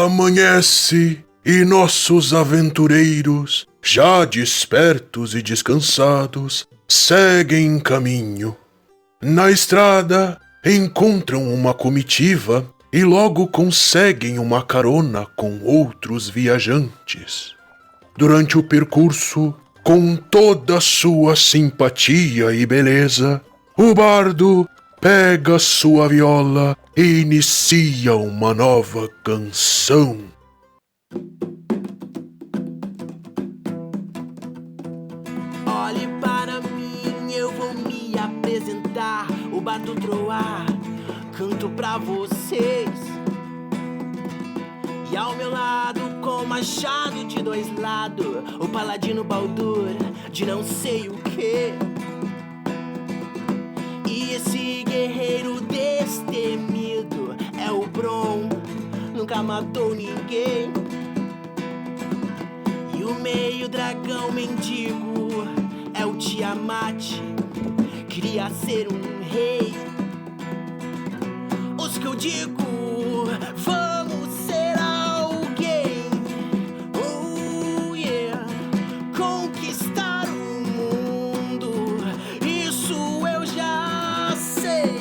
Amanhece e nossos aventureiros, já despertos e descansados, seguem caminho. Na estrada encontram uma comitiva e logo conseguem uma carona com outros viajantes. Durante o percurso, com toda sua simpatia e beleza, o bardo pega sua viola e inicia uma nova canção. Olhe para mim, eu vou me apresentar. O bardo Troá, canto pra vocês. E ao meu lado, com machado de dois lados, o paladino Baldur, de não sei o que. E esse guerreiro destemido é o Bron, nunca matou ninguém. E o meio dragão mendigo é o Tiamat, queria ser um rei. Os que eu digo, vamos ser alguém. Oh yeah, conquistar o mundo, isso eu já sei.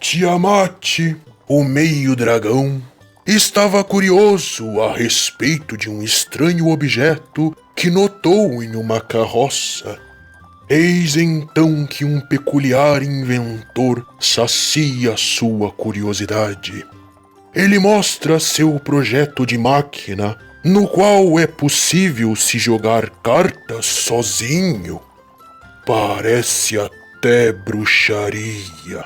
Tiamat, o meio-dragão, estava curioso a respeito de um estranho objeto que notou em uma carroça. Eis então que um peculiar inventor sacia sua curiosidade. Ele mostra seu projeto de máquina, no qual é possível se jogar cartas sozinho. Parece até bruxaria.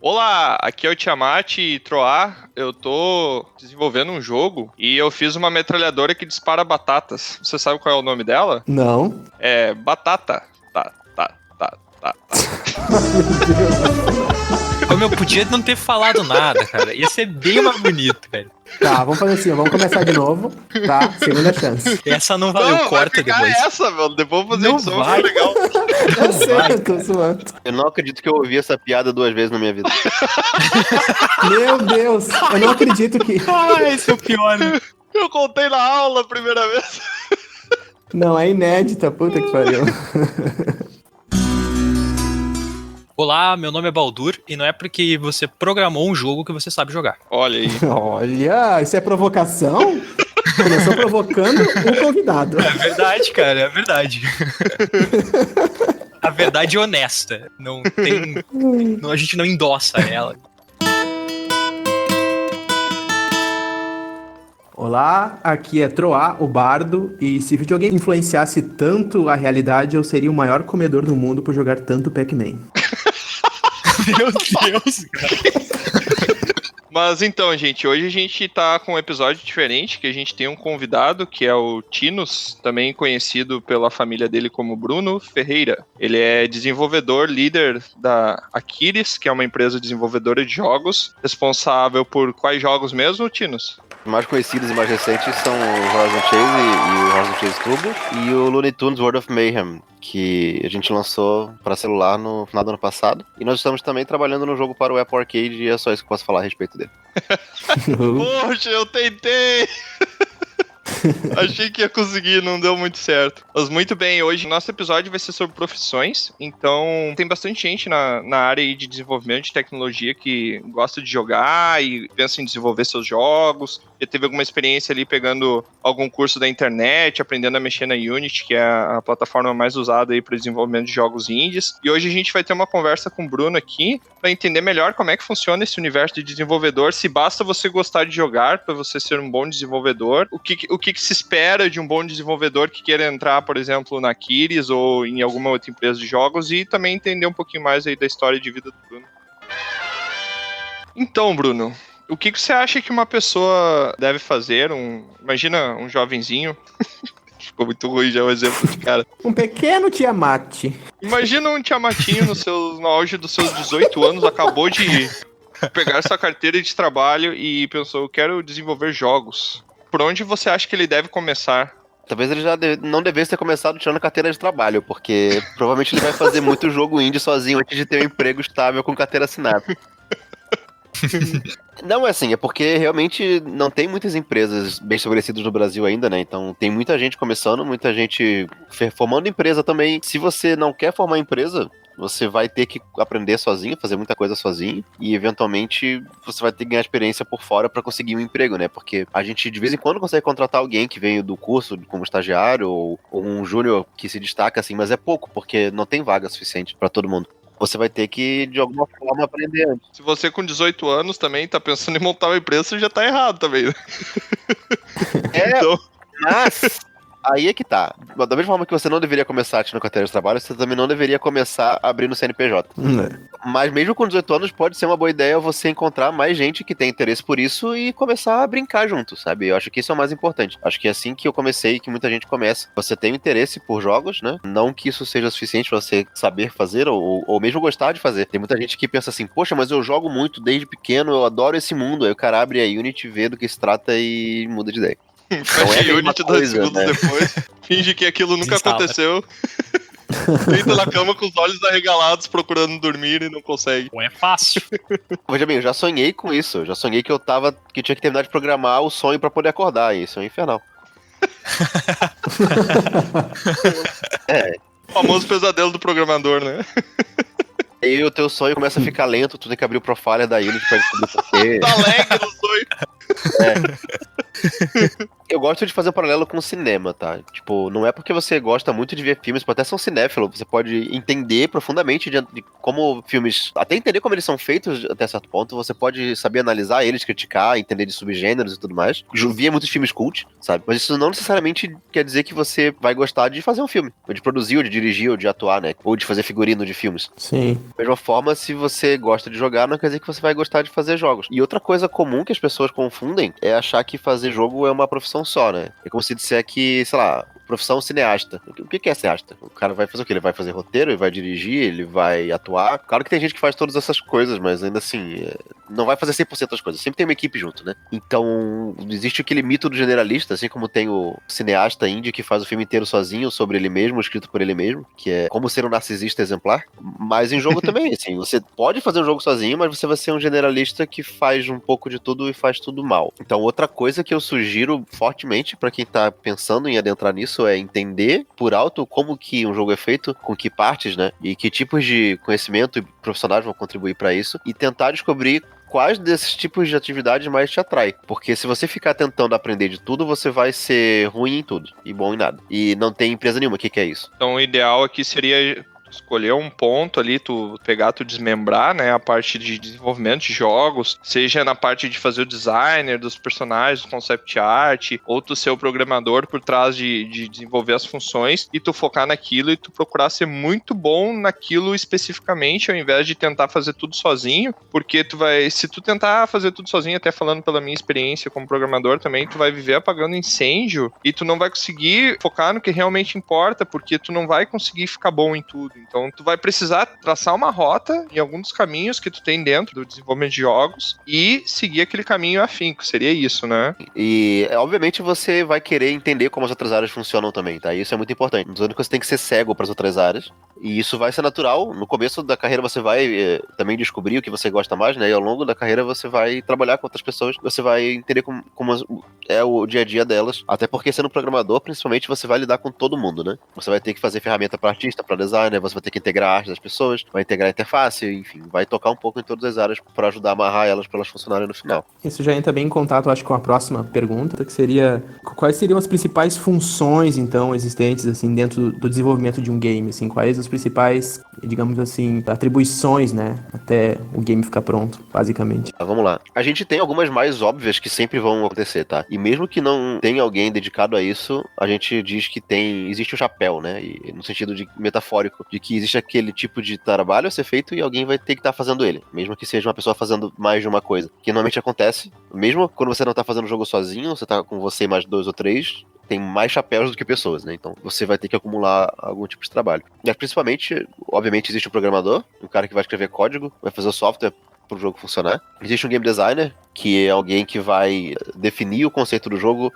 Olá, aqui é o Tiamat Troá. Eu tô desenvolvendo um jogo e eu fiz uma metralhadora que dispara batatas. Você sabe qual é o nome dela? Não. É Batata. Tá. Como eu podia não ter falado nada, cara. Ia ser bem mais bonito, velho. Tá, vamos fazer assim, vamos começar de novo, tá? Segunda chance. Essa não valeu, Não, corta vai ficar depois. essa, velho. Depois eu vou fazer Não edição, vai. foi legal. Eu sei, eu tô zoando. Eu não acredito que eu ouvi essa piada 2 vezes na minha vida. Meu Deus, eu não acredito que... Ah, esse é o pior. Eu contei na aula a primeira vez. Não, é inédita, puta que pariu. Olá, meu nome é Baldur e não é porque você programou um jogo que você sabe jogar. Olha aí. Olha, isso é provocação? Começou provocando o convidado. É verdade, cara, é verdade. A verdade é honesta. Não tem. A gente não endossa ela. Olá, aqui é Troá, o bardo, e se videogame influenciasse tanto a realidade, eu seria o maior comedor do mundo por jogar tanto Pac-Man. Meu Deus, cara. Mas então, gente, hoje a gente tá com um episódio diferente, que a gente tem um convidado, que é o Tinos, também conhecido pela família dele como Bruno Ferreira. Ele é desenvolvedor, líder da Aquiles, que é uma empresa desenvolvedora de jogos, responsável por quais jogos mesmo, Tinos? Os mais conhecidos e mais recentes são o Horizon Chase e o Horizon Chase Turbo e o Looney Tunes World of Mayhem, que a gente lançou para celular no final do ano passado. E nós estamos também trabalhando no jogo para o Apple Arcade e é só isso que eu posso falar a respeito dele. Poxa, eu tentei! Achei que ia conseguir, não deu muito certo. Mas muito bem, hoje nosso episódio vai ser sobre profissões. Então tem bastante gente na área aí de desenvolvimento de tecnologia que gosta de jogar e pensa em desenvolver seus jogos. Já teve alguma experiência ali pegando algum curso da internet, aprendendo a mexer na Unity, que é a plataforma mais usada aí para desenvolvimento de jogos indies. E hoje a gente vai ter uma conversa com o Bruno aqui para entender melhor como é que funciona esse universo de desenvolvedor, se basta você gostar de jogar para você ser um bom desenvolvedor, o que se espera de um bom desenvolvedor que queira entrar, por exemplo, na Aquiles ou em alguma outra empresa de jogos, e também entender um pouquinho mais aí da história de vida do Bruno. Então, Bruno, o que você acha que uma pessoa deve fazer? Imagina um jovenzinho. Ficou muito ruim já o exemplo de cara. Um pequeno Tiamat. Imagina um Tiamatinho no auge dos seus 18 anos, acabou de pegar sua carteira de trabalho e pensou, eu quero desenvolver jogos. por onde você acha que ele deve começar? Talvez ele já não devesse ter começado tirando a carteira de trabalho, porque provavelmente ele vai fazer muito jogo indie sozinho antes de ter um emprego estável com carteira assinada. Não, é assim, é porque realmente não tem muitas empresas bem estabelecidas no Brasil ainda, né? Então tem muita gente começando, muita gente formando empresa também. Se você não quer formar empresa, você vai ter que aprender sozinho, fazer muita coisa sozinho, e eventualmente você vai ter que ganhar experiência por fora pra conseguir um emprego, né? Porque a gente de vez em quando consegue contratar alguém que veio do curso como estagiário ou um júnior que se destaca assim, mas é pouco, porque não tem vaga suficiente pra todo mundo. Você vai ter que, de alguma forma, aprender antes. Se você com 18 anos também tá pensando em montar uma empresa, você já tá errado também, né? Então, Mas aí é que tá. Da mesma forma que você não deveria começar tirando carteira de trabalho, você também não deveria começar abrindo CNPJ. Mas mesmo com 18 anos, pode ser uma boa ideia você encontrar mais gente que tem interesse por isso e começar a brincar junto, sabe? Eu acho que isso é o mais importante. Acho que é assim que eu comecei e que muita gente começa. Você tem um interesse por jogos, né? Não que isso seja suficiente pra você saber fazer ou mesmo gostar de fazer. Tem muita gente que pensa assim, poxa, mas eu jogo muito desde pequeno, eu adoro esse mundo. Aí o cara abre a Unity, vê do que se trata e muda de ideia. fecha Unity 2 segundos depois, finge que aquilo nunca Desinstala. aconteceu. Deita na cama com os olhos arregalados, procurando dormir e não consegue. Não é fácil. Veja bem, eu já sonhei com isso. Eu já sonhei que eu tinha que terminar de programar o sonho pra poder acordar. E isso é um infernal. O famoso pesadelo do programador, né? Aí o teu sonho começa a ficar lento, tu tem que abrir o profile da Unity pra descobrir por quê. Tá alegre no sonho. Eu gosto de fazer um paralelo com o cinema, tá? Tipo, não é porque você gosta muito de ver filmes, pode até ser um cinéfilo, você pode entender profundamente de como filmes, até entender como eles são feitos até certo ponto, você pode saber analisar eles, criticar, entender de subgêneros e tudo mais. Via muitos filmes cult, sabe? Mas isso não necessariamente quer dizer que você vai gostar de fazer um filme, ou de produzir, ou de dirigir, ou de atuar, né? Ou de fazer figurino de filmes. Sim. Da mesma forma, se você gosta de jogar, não quer dizer que você vai gostar de fazer jogos. E outra coisa comum que as pessoas confundem é achar que fazer jogo é uma profissão só, né? É como se disser que, sei lá, profissão cineasta. O que é cineasta? O cara vai fazer o quê? Ele vai fazer roteiro, ele vai dirigir, ele vai atuar. Claro que tem gente que faz todas essas coisas, mas ainda assim, não vai fazer 100% das coisas. Sempre tem uma equipe junto, né? Então, existe aquele mito do generalista, assim como tem o cineasta indie que faz o filme inteiro sozinho, sobre ele mesmo, escrito por ele mesmo, que é como ser um narcisista exemplar. Mas em jogo também, assim, você pode fazer um jogo sozinho, mas você vai ser um generalista que faz um pouco de tudo e faz tudo mal. Então, outra coisa que eu sugiro fortemente pra quem tá pensando em adentrar nisso é entender por alto como que um jogo é feito, com que partes, né? E que tipos de conhecimento e profissionais vão contribuir pra isso e tentar descobrir quais desses tipos de atividades mais te atrai. Porque se você ficar tentando aprender de tudo, você vai ser ruim em tudo e bom em nada. E não tem empresa nenhuma que é isso. Então o ideal aqui seria escolher um ponto ali, tu pegar, tu desmembrar, né, a parte de desenvolvimento de jogos, seja na parte de fazer o designer dos personagens, concept art, ou tu ser o programador por trás de desenvolver as funções, e tu focar naquilo e tu procurar ser muito bom naquilo especificamente, ao invés de tentar fazer tudo sozinho, porque se tu tentar fazer tudo sozinho, até falando pela minha experiência como programador também, tu vai viver apagando incêndio, e tu não vai conseguir focar no que realmente importa, porque tu não vai conseguir ficar bom em tudo. Então, tu vai precisar traçar uma rota em algum dos caminhos que tu tem dentro do desenvolvimento de jogos e seguir aquele caminho afinco. Seria isso, né? E, obviamente, você vai querer entender como as outras áreas funcionam também, tá? Isso é muito importante. Não tô dizendo que você tem que ser cego para as outras áreas. E isso vai ser natural. No começo da carreira, você vai também descobrir o que você gosta mais, né? E ao longo da carreira, você vai trabalhar com outras pessoas. Você vai entender como é o dia a dia delas. Até porque, sendo programador, principalmente, você vai lidar com todo mundo, né? Você vai ter que fazer ferramenta para artista, para designer, você vai ter que integrar a arte das pessoas, vai integrar a interface, enfim, vai tocar um pouco em todas as áreas para ajudar a amarrar elas para elas funcionarem no final. Isso já entra bem em contato, acho, com a próxima pergunta, que seria: quais seriam as principais funções, então, existentes, assim, dentro do desenvolvimento de um game, assim, quais as principais, digamos assim, atribuições, né, até o game ficar pronto, basicamente. Tá, vamos lá. A gente tem algumas mais óbvias que sempre vão acontecer, tá? E mesmo que não tenha alguém dedicado a isso, a gente diz que existe o chapéu, né? E no sentido metafórico, de que existe aquele tipo de trabalho a ser feito e alguém vai ter que estar fazendo ele, mesmo que seja uma pessoa fazendo mais de uma coisa, que normalmente acontece, mesmo quando você não tá fazendo o jogo sozinho, você tá com você e mais 2 ou 3, tem mais chapéus do que pessoas, né? Então você vai ter que acumular algum tipo de trabalho. Mas principalmente, obviamente, existe o programador, o cara que vai escrever código, vai fazer o software pro jogo funcionar. Existe um game designer, que é alguém que vai definir o conceito do jogo,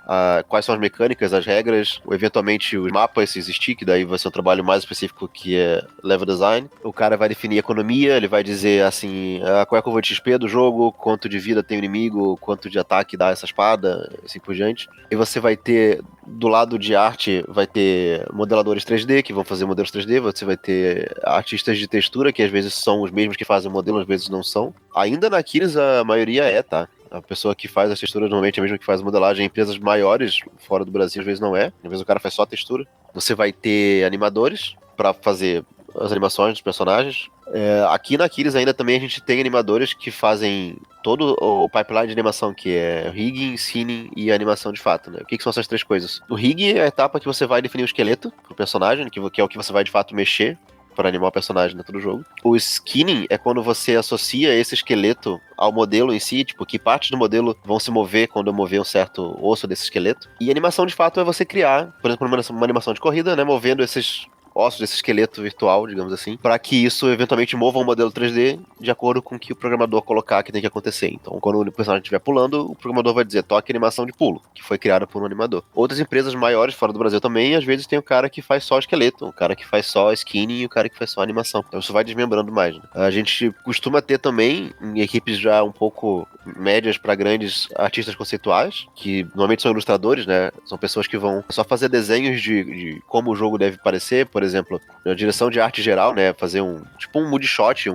quais são as mecânicas, as regras, eventualmente os mapas, se existir, que daí vai ser um trabalho mais específico que é level design. O cara vai definir a economia, ele vai dizer assim, qual é a curva de XP do jogo, quanto de vida tem o inimigo, quanto de ataque dá essa espada, assim por diante. E você vai ter, do lado de arte, vai ter modeladores 3D, que vão fazer modelos 3D, você vai ter artistas de textura, que às vezes são os mesmos que fazem o modelo, às vezes não são. Ainda na Aquiles a maioria tá? A pessoa que faz as texturas normalmente é a mesma que faz a modelagem em empresas maiores, fora do Brasil, às vezes não é. Às vezes o cara faz só a textura. Você vai ter animadores para fazer as animações dos personagens. Aqui na Aquiles ainda também a gente tem animadores que fazem todo o pipeline de animação, que é rigging, scening e animação de fato, né? O que são essas três coisas? O rigging é a etapa que você vai definir o esqueleto pro personagem, que é o que você vai de fato mexer para animar o personagem dentro do jogo. O skinning é quando você associa esse esqueleto ao modelo em si, tipo, que partes do modelo vão se mover quando eu mover um certo osso desse esqueleto. E animação, de fato, é você criar, por exemplo, uma animação de corrida, né, movendo esses ossos desse esqueleto virtual, digamos assim, para que isso eventualmente mova um modelo 3D de acordo com o que o programador colocar que tem que acontecer. Então, quando o personagem estiver pulando, o programador vai dizer, toque animação de pulo, que foi criada por um animador. Outras empresas maiores fora do Brasil também, às vezes tem o cara que faz só esqueleto, o cara que faz só skinning e o cara que faz só animação. Então isso vai desmembrando mais, né? A gente costuma ter também, em equipes já um pouco médias para grandes artistas conceituais, que normalmente são ilustradores, né? São pessoas que vão só fazer desenhos de como o jogo deve parecer, por exemplo, na direção de arte geral, né? Fazer um mood shot,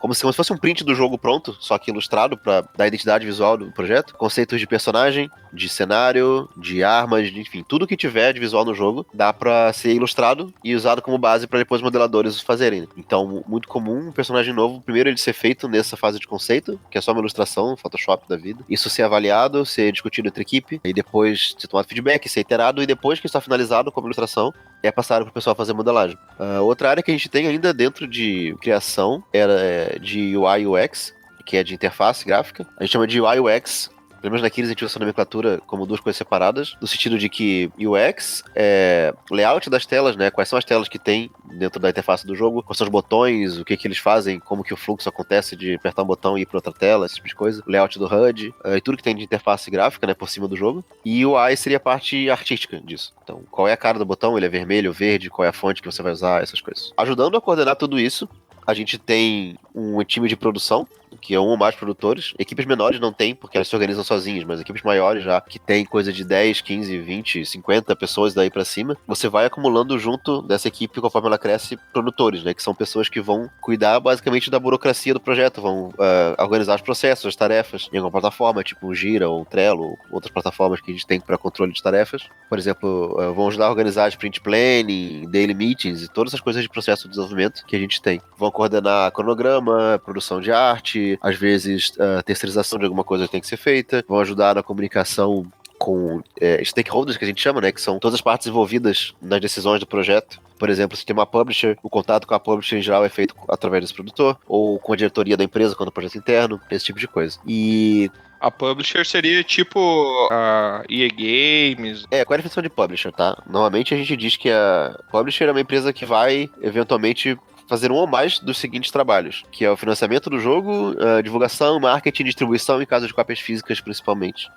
como se fosse um print do jogo pronto, só que ilustrado para dar identidade visual do projeto. Conceitos de personagem, de cenário, de armas, enfim, tudo que tiver de visual no jogo dá para ser ilustrado e usado como base para depois os modeladores fazerem. Então, muito comum um personagem novo, primeiro ele ser feito nessa fase de conceito, que é só uma ilustração, Photoshop da vida. Isso ser avaliado, ser discutido entre equipe, e depois ser tomado feedback, ser iterado, e depois que está finalizado como ilustração, é passado para o pessoal fazer modelagem. Outra área que a gente tem ainda dentro de criação era de UI UX, que é de interface gráfica. A gente chama de UI UX. Pelo menos naqueles a gente usa essa nomenclatura como duas coisas separadas, no sentido de que UX é layout das telas, né? Quais são as telas que tem dentro da interface do jogo, quais são os botões, o que eles fazem, como que o fluxo acontece de apertar um botão e ir para outra tela, esse tipo de coisa. O layout do HUD, e tudo que tem de interface gráfica, né, por cima do jogo. E o UI seria a parte artística disso. Então, qual é a cara do botão? Ele é vermelho ou verde? Qual é a fonte que você vai usar? Essas coisas. Ajudando a coordenar tudo isso, a gente tem um time de produção, que é um ou mais produtores. Equipes menores não tem, porque elas se organizam sozinhas, mas equipes maiores já, que tem coisa de 10, 15, 20, 50 pessoas daí pra cima, você vai acumulando junto dessa equipe, conforme ela cresce, produtores, né, que são pessoas que vão cuidar basicamente da burocracia do projeto, vão organizar os processos, as tarefas, em alguma plataforma, tipo o Gira ou o Trello, ou outras plataformas que a gente tem para controle de tarefas. Por exemplo, vão ajudar a organizar sprint planning, daily meetings e todas essas coisas de processo de desenvolvimento que a gente tem. Vão coordenar cronograma, produção de arte, às vezes terceirização de alguma coisa que tem que ser feita, vão ajudar na comunicação com stakeholders, que a gente chama, né, que são todas as partes envolvidas nas decisões do projeto. Por exemplo, se tem uma publisher, o contato com a publisher em geral é feito através desse produtor, ou com a diretoria da empresa quando é um projeto interno, esse tipo de coisa. E a publisher seria tipo a EA Games. Qual é a definição de publisher, tá? Normalmente a gente diz que a publisher é uma empresa que vai, eventualmente, fazer um ou mais dos seguintes trabalhos, que é o financiamento do jogo, divulgação, marketing, distribuição, em caso de cópias físicas, principalmente.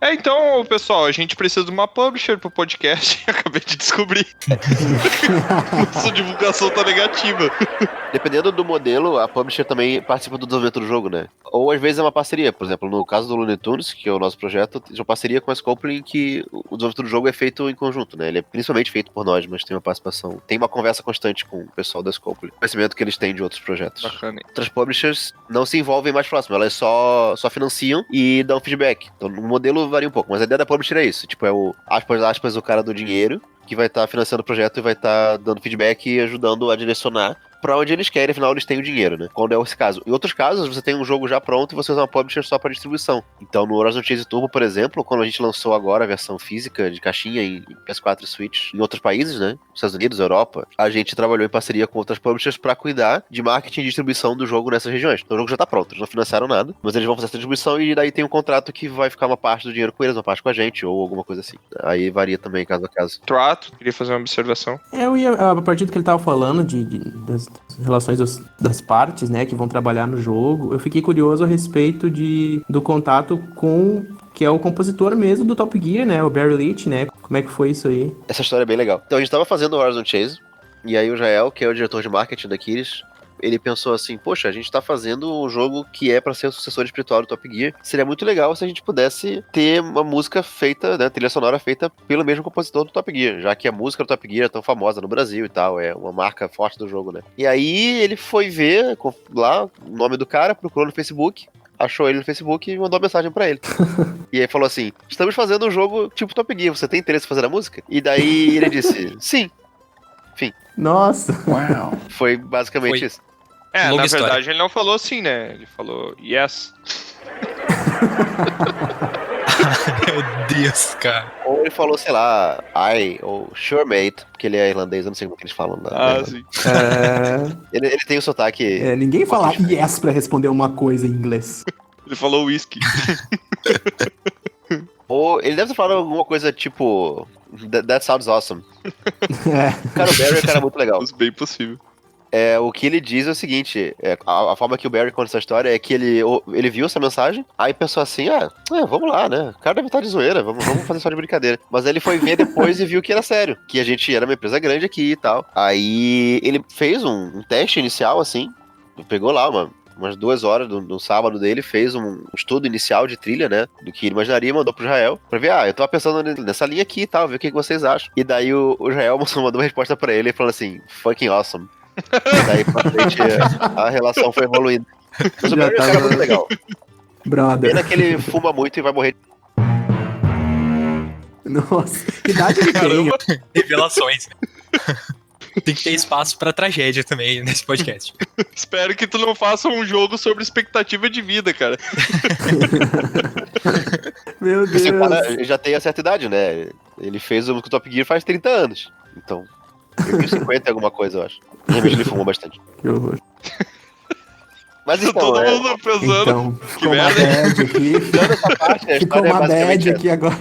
Então, pessoal, a gente precisa de uma publisher pro podcast. Acabei de descobrir. Nossa divulgação tá negativa. Dependendo do modelo, a publisher também participa do desenvolvimento do jogo, né? Ou às vezes é uma parceria. Por exemplo, no caso do Looney Tunes, que é o nosso projeto, é uma parceria com a Scopely em que o desenvolvimento do jogo é feito em conjunto, né? Ele é principalmente feito por nós, mas tem uma participação. Tem uma conversa constante com o pessoal da Scopely. O conhecimento que eles têm de outros projetos. Bacana. Outras publishers não se envolvem mais próximo, elas só financiam e dão feedback. Então o modelo varia um pouco, mas a ideia da publisher é isso. Tipo, é o aspas, o cara do dinheiro, que vai estar financiando o projeto e vai estar dando feedback e ajudando a direcionar pra onde eles querem, afinal eles têm o dinheiro, né? Quando é esse caso. Em outros casos, você tem um jogo já pronto e você usa uma publisher só pra distribuição. Então, no Horizon Chase Turbo, por exemplo, quando a gente lançou agora a versão física de caixinha em PS4 e Switch em outros países, né? Estados Unidos, Europa, a gente trabalhou em parceria com outras publishers pra cuidar de marketing e distribuição do jogo nessas regiões. Então, o jogo já tá pronto, eles não financiaram nada, mas eles vão fazer essa distribuição e daí tem um contrato que vai ficar uma parte do dinheiro com eles, uma parte com a gente, ou alguma coisa assim. Aí varia também caso a caso. Trato, queria fazer uma observação. Eu ia, a partir do que ele tava falando, relações das partes, né, que vão trabalhar no jogo. Eu fiquei curioso a respeito do contato com, que é o compositor mesmo do Top Gear, né, o Barry Leitch, né? Como é que foi isso aí? Essa história é bem legal. Então a gente tava fazendo o Horizon Chase, e aí o Jael, que é o diretor de marketing da Kiris, ele pensou assim, poxa, a gente tá fazendo um jogo que é pra ser o sucessor espiritual do Top Gear. Seria muito legal se a gente pudesse ter uma música feita, né, trilha sonora feita pelo mesmo compositor do Top Gear, já que a música do Top Gear é tão famosa no Brasil e tal, é uma marca forte do jogo, né. E aí ele foi ver lá o nome do cara, procurou no Facebook, achou ele no Facebook e mandou uma mensagem pra ele. E aí falou assim, estamos fazendo um jogo tipo Top Gear, você tem interesse em fazer a música? E daí ele disse, sim. Enfim. Nossa! Wow. Foi basicamente isso. Na Longa verdade história. ele não falou assim, né? Ele falou yes. Meu Deus, cara. Ou ele falou, sei lá, ou sure mate, porque ele é irlandês, eu não sei como que eles falam. Sim. Ele tem o sotaque... Ninguém fala yes pra responder uma coisa em inglês. Ele falou whisky. Ou ele deve ter falado alguma coisa tipo... That sounds awesome. É. Cara, o Barry é um cara muito legal. Bem possível. O que ele diz é o seguinte, a forma que o Barry conta essa história é que ele viu essa mensagem, aí pensou assim, vamos lá, né, o cara deve estar de zoeira, vamos fazer só de brincadeira. Mas aí ele foi ver depois e viu que era sério, que a gente era uma empresa grande aqui e tal. Aí ele fez um teste inicial, assim, pegou lá umas 2 horas no sábado dele, fez um estudo inicial de trilha, né, do que ele imaginaria, mandou pro Jael, pra ver, eu tava pensando nessa linha aqui e tal, ver o que vocês acham. E daí o Jael mandou uma resposta pra ele, falando assim, fucking awesome. E daí pra frente a relação foi evoluindo. Mas o Barry é um cara muito legal. Brother. Pena que ele fuma muito e vai morrer. Nossa, que idade ele tem? Revelações. Tem que ter espaço pra tragédia também nesse podcast. Espero que tu não faça um jogo sobre expectativa de vida, cara. Meu Deus. Esse cara já tem a certa idade, né? Ele fez o Top Gear faz 30 anos. Então, eu tenho 50 e alguma coisa, eu acho. Realmente ele fumou bastante. Que horror. Mas então, Todo mundo pensando. Então, ficou uma merda. bad aqui. tirando essa parte, a Ficou história é uma basicamente bad essa. aqui agora.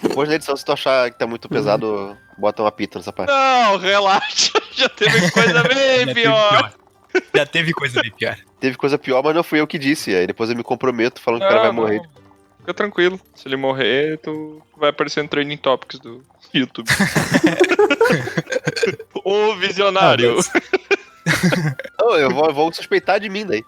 Depois da edição, se tu achar que tá muito pesado, bota uma pita nessa parte. Não, relaxa. Já teve coisa bem pior. Já teve coisa bem pior. Teve coisa pior, mas não fui eu que disse. Aí depois eu me comprometo falando que o cara vai morrer. Fica tranquilo. Se ele morrer, tu vai aparecer no Training Topics do YouTube. O visionário. Não, eu vou suspeitar de mim daí.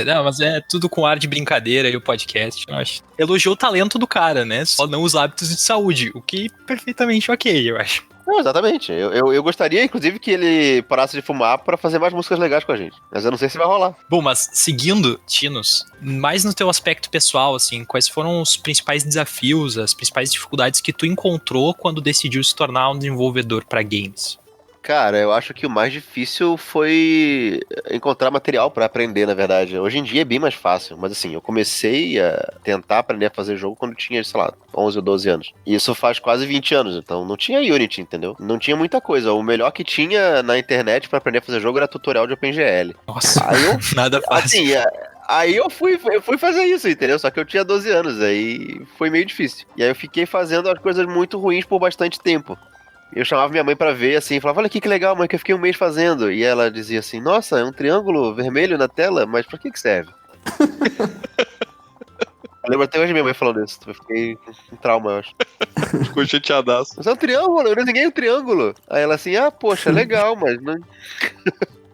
Não, mas é tudo com ar de brincadeira aí o podcast, eu acho. Elogiou o talento do cara, né? Só não os hábitos de saúde, o que perfeitamente ok, eu acho. Não, exatamente. Eu gostaria, inclusive, que ele parasse de fumar pra fazer mais músicas legais com a gente. Mas eu não sei se vai rolar. Bom, mas seguindo, Tinos, mais no teu aspecto pessoal, assim, quais foram os principais desafios, as principais dificuldades que tu encontrou quando decidiu se tornar um desenvolvedor pra games? Cara, eu acho que o mais difícil foi encontrar material pra aprender, na verdade. Hoje em dia é bem mais fácil, mas assim, eu comecei a tentar aprender a fazer jogo quando tinha, sei lá, 11 ou 12 anos. E isso faz quase 20 anos, então não tinha Unity, entendeu? Não tinha muita coisa. O melhor que tinha na internet pra aprender a fazer jogo era tutorial de OpenGL. Nossa, Aí eu, nada fácil. assim, aí eu fui fazer isso, entendeu? Só que eu tinha 12 anos, aí foi meio difícil. E aí eu fiquei fazendo as coisas muito ruins por bastante tempo. Eu chamava minha mãe pra ver, assim, falava, olha aqui que legal, mãe, que eu fiquei um mês fazendo. E ela dizia assim, nossa, é um triângulo vermelho na tela, mas pra que serve? Eu lembro até hoje minha mãe falando isso, eu fiquei com trauma, eu acho. Ficou chateadaço. Mas é um triângulo, eu desenhei um triângulo. Aí ela assim, poxa, legal, mas não...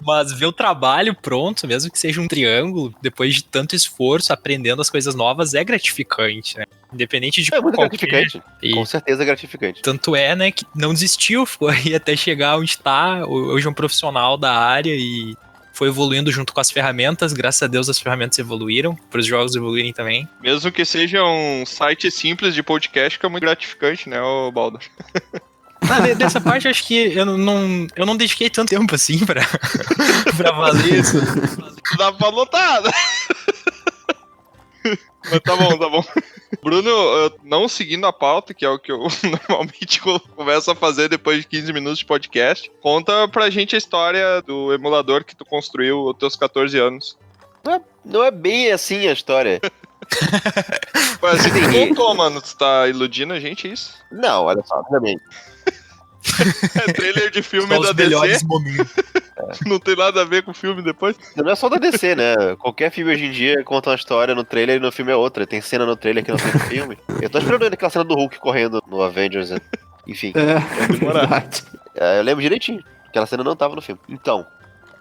Mas ver o trabalho pronto, mesmo que seja um triângulo, depois de tanto esforço, aprendendo as coisas novas, é gratificante, né? Independente de É muito qualquer... gratificante, E com certeza é gratificante. tanto é, né, que não desistiu, ficou aí até chegar onde tá. Hoje é um profissional da área e foi evoluindo junto com as ferramentas. Graças a Deus as ferramentas evoluíram, para os jogos evoluírem também. Mesmo que seja um site simples de podcast, que é muito gratificante, né, ô Baldo? Dessa parte, acho que eu não dediquei tanto tempo assim pra valer isso. Dá pra notar, né? Mas tá bom. Bruno, não seguindo a pauta, que é o que eu normalmente começo a fazer depois de 15 minutos de podcast, conta pra gente a história do emulador que tu construiu aos teus 14 anos. Não é bem assim a história. Mas assim, tu contou, mano, tu tá iludindo a gente, é isso? Não, olha só, obviamente. É trailer de filme Só da os melhores DC. momentos. Não tem nada a ver com o filme depois. Não é só da DC, né? Qualquer filme hoje em dia conta uma história no trailer e no filme é outra. Tem cena no trailer que não tem no filme. Eu tô esperando aquela cena do Hulk correndo no Avengers. Enfim, É, demorar. verdade. eu lembro direitinho. Aquela cena não tava no filme. Então,